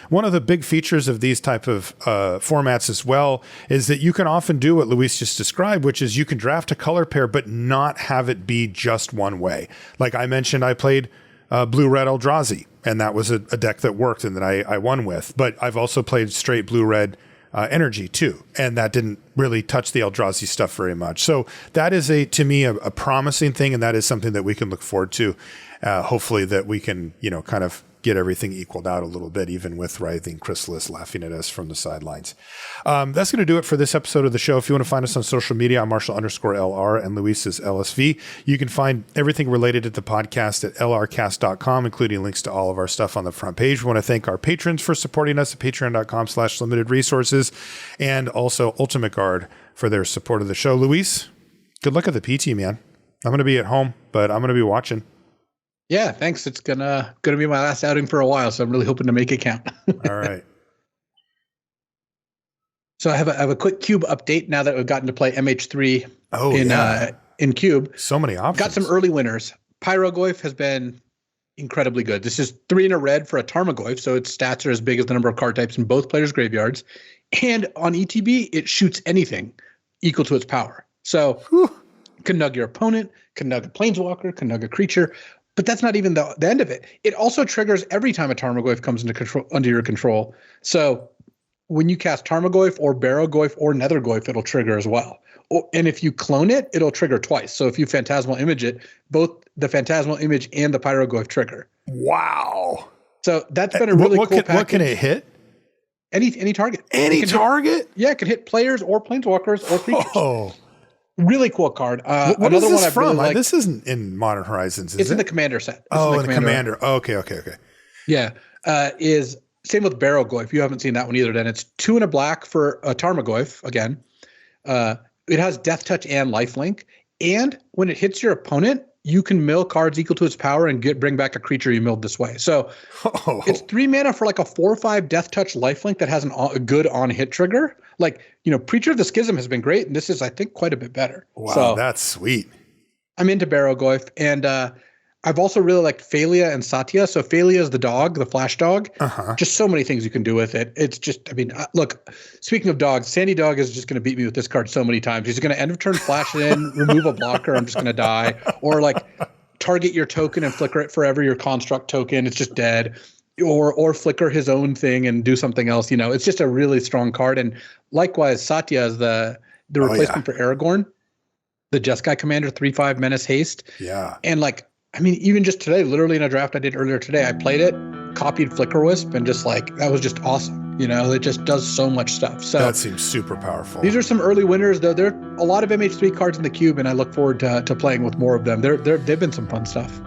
one of the big features of these type of formats as well is that you can often do what Luis just described, which is you can draft a color pair, but not have it be just one way. Like I mentioned, I played blue-red Eldrazi, and that was a deck that worked and that I won with. But I've also played straight blue-red energy too, and that didn't really touch the Eldrazi stuff very much. So that is to me a promising thing, and that is something that we can look forward to. Hopefully that we can kind of get everything equaled out a little bit, even with Writhing Chrysalis laughing at us from the sidelines. That's going to do it for this episode of the show. If you want to find us on social media, I'm Marshall_LR and Luis is LSV. You can find everything related to the podcast at lrcast.com, including links to all of our stuff on the front page. We want to thank our patrons for supporting us at patreon.com/limited resources, and also Ultimate Guard for their support of the show. Luis, good luck at the PT, man. I'm going to be at home, but I'm going to be watching. Yeah, thanks. It's gonna be my last outing for a while, so I'm really hoping to make it count. All right. So I have a quick Cube update now that we've gotten to play MH3 in Cube. So many options. Got some early winners. Pyrogoyf has been incredibly good. This is 3 in a red for a Tarmogoyf, so its stats are as big as the number of card types in both players' graveyards. And on ETB, it shoots anything equal to its power. So can nug your opponent, can nug a planeswalker, can nug a creature. But that's not even the end of it. It also triggers every time a Tarmogoyf comes under your control. So when you cast Tarmogoyf or Barrowgoyf or Nethergoyf, it'll trigger as well. And if you clone it, it'll trigger twice. So if you Phantasmal Image it, both the Phantasmal Image and the Pyrogoyf trigger. Wow. So that's been a really cool package. What can it hit? Any target. Any target? It can hit players or planeswalkers or creatures. Oh. Really cool card. What is this from? Really this isn't in Modern Horizons, is it? It's in the Commander set. In the Commander. Okay. Yeah. Is same with Barrowgoyf. You haven't seen that one either, then. It's 2 and a black for a Tarmogoyf, again. It has Death Touch and Lifelink. And when it hits your opponent, you can mill cards equal to its power and bring back a creature you milled this way. So it's 3 mana for like a 4/5 Death Touch Lifelink that has a good on-hit trigger. Like, Preacher of the Schism has been great, and this is, I think, quite a bit better. Wow, so that's sweet. I'm into Barrowgoyf, and I've also really liked Phalia and Satya. So Phalia is the dog, the flash dog. Just so many things you can do with it. It's just, look, speaking of dogs, Sandy Dog is just going to beat me with this card so many times. He's going to end of turn flash it in, remove a blocker, I'm just going to die. Or target your token and flicker it forever, your construct token, it's just dead. Or flicker his own thing and do something else. It's just a really strong card. And likewise, Satya is the replacement for Aragorn, the Jeskai commander, 3/5 menace haste. Yeah. And even just today, literally in a draft I did earlier today, I played it, copied Flicker Wisp, and just that was just awesome. It just does so much stuff. So that seems super powerful. These are some early winners, though. There are a lot of MH3 cards in the Cube, and I look forward to playing with more of them. They've been some fun stuff.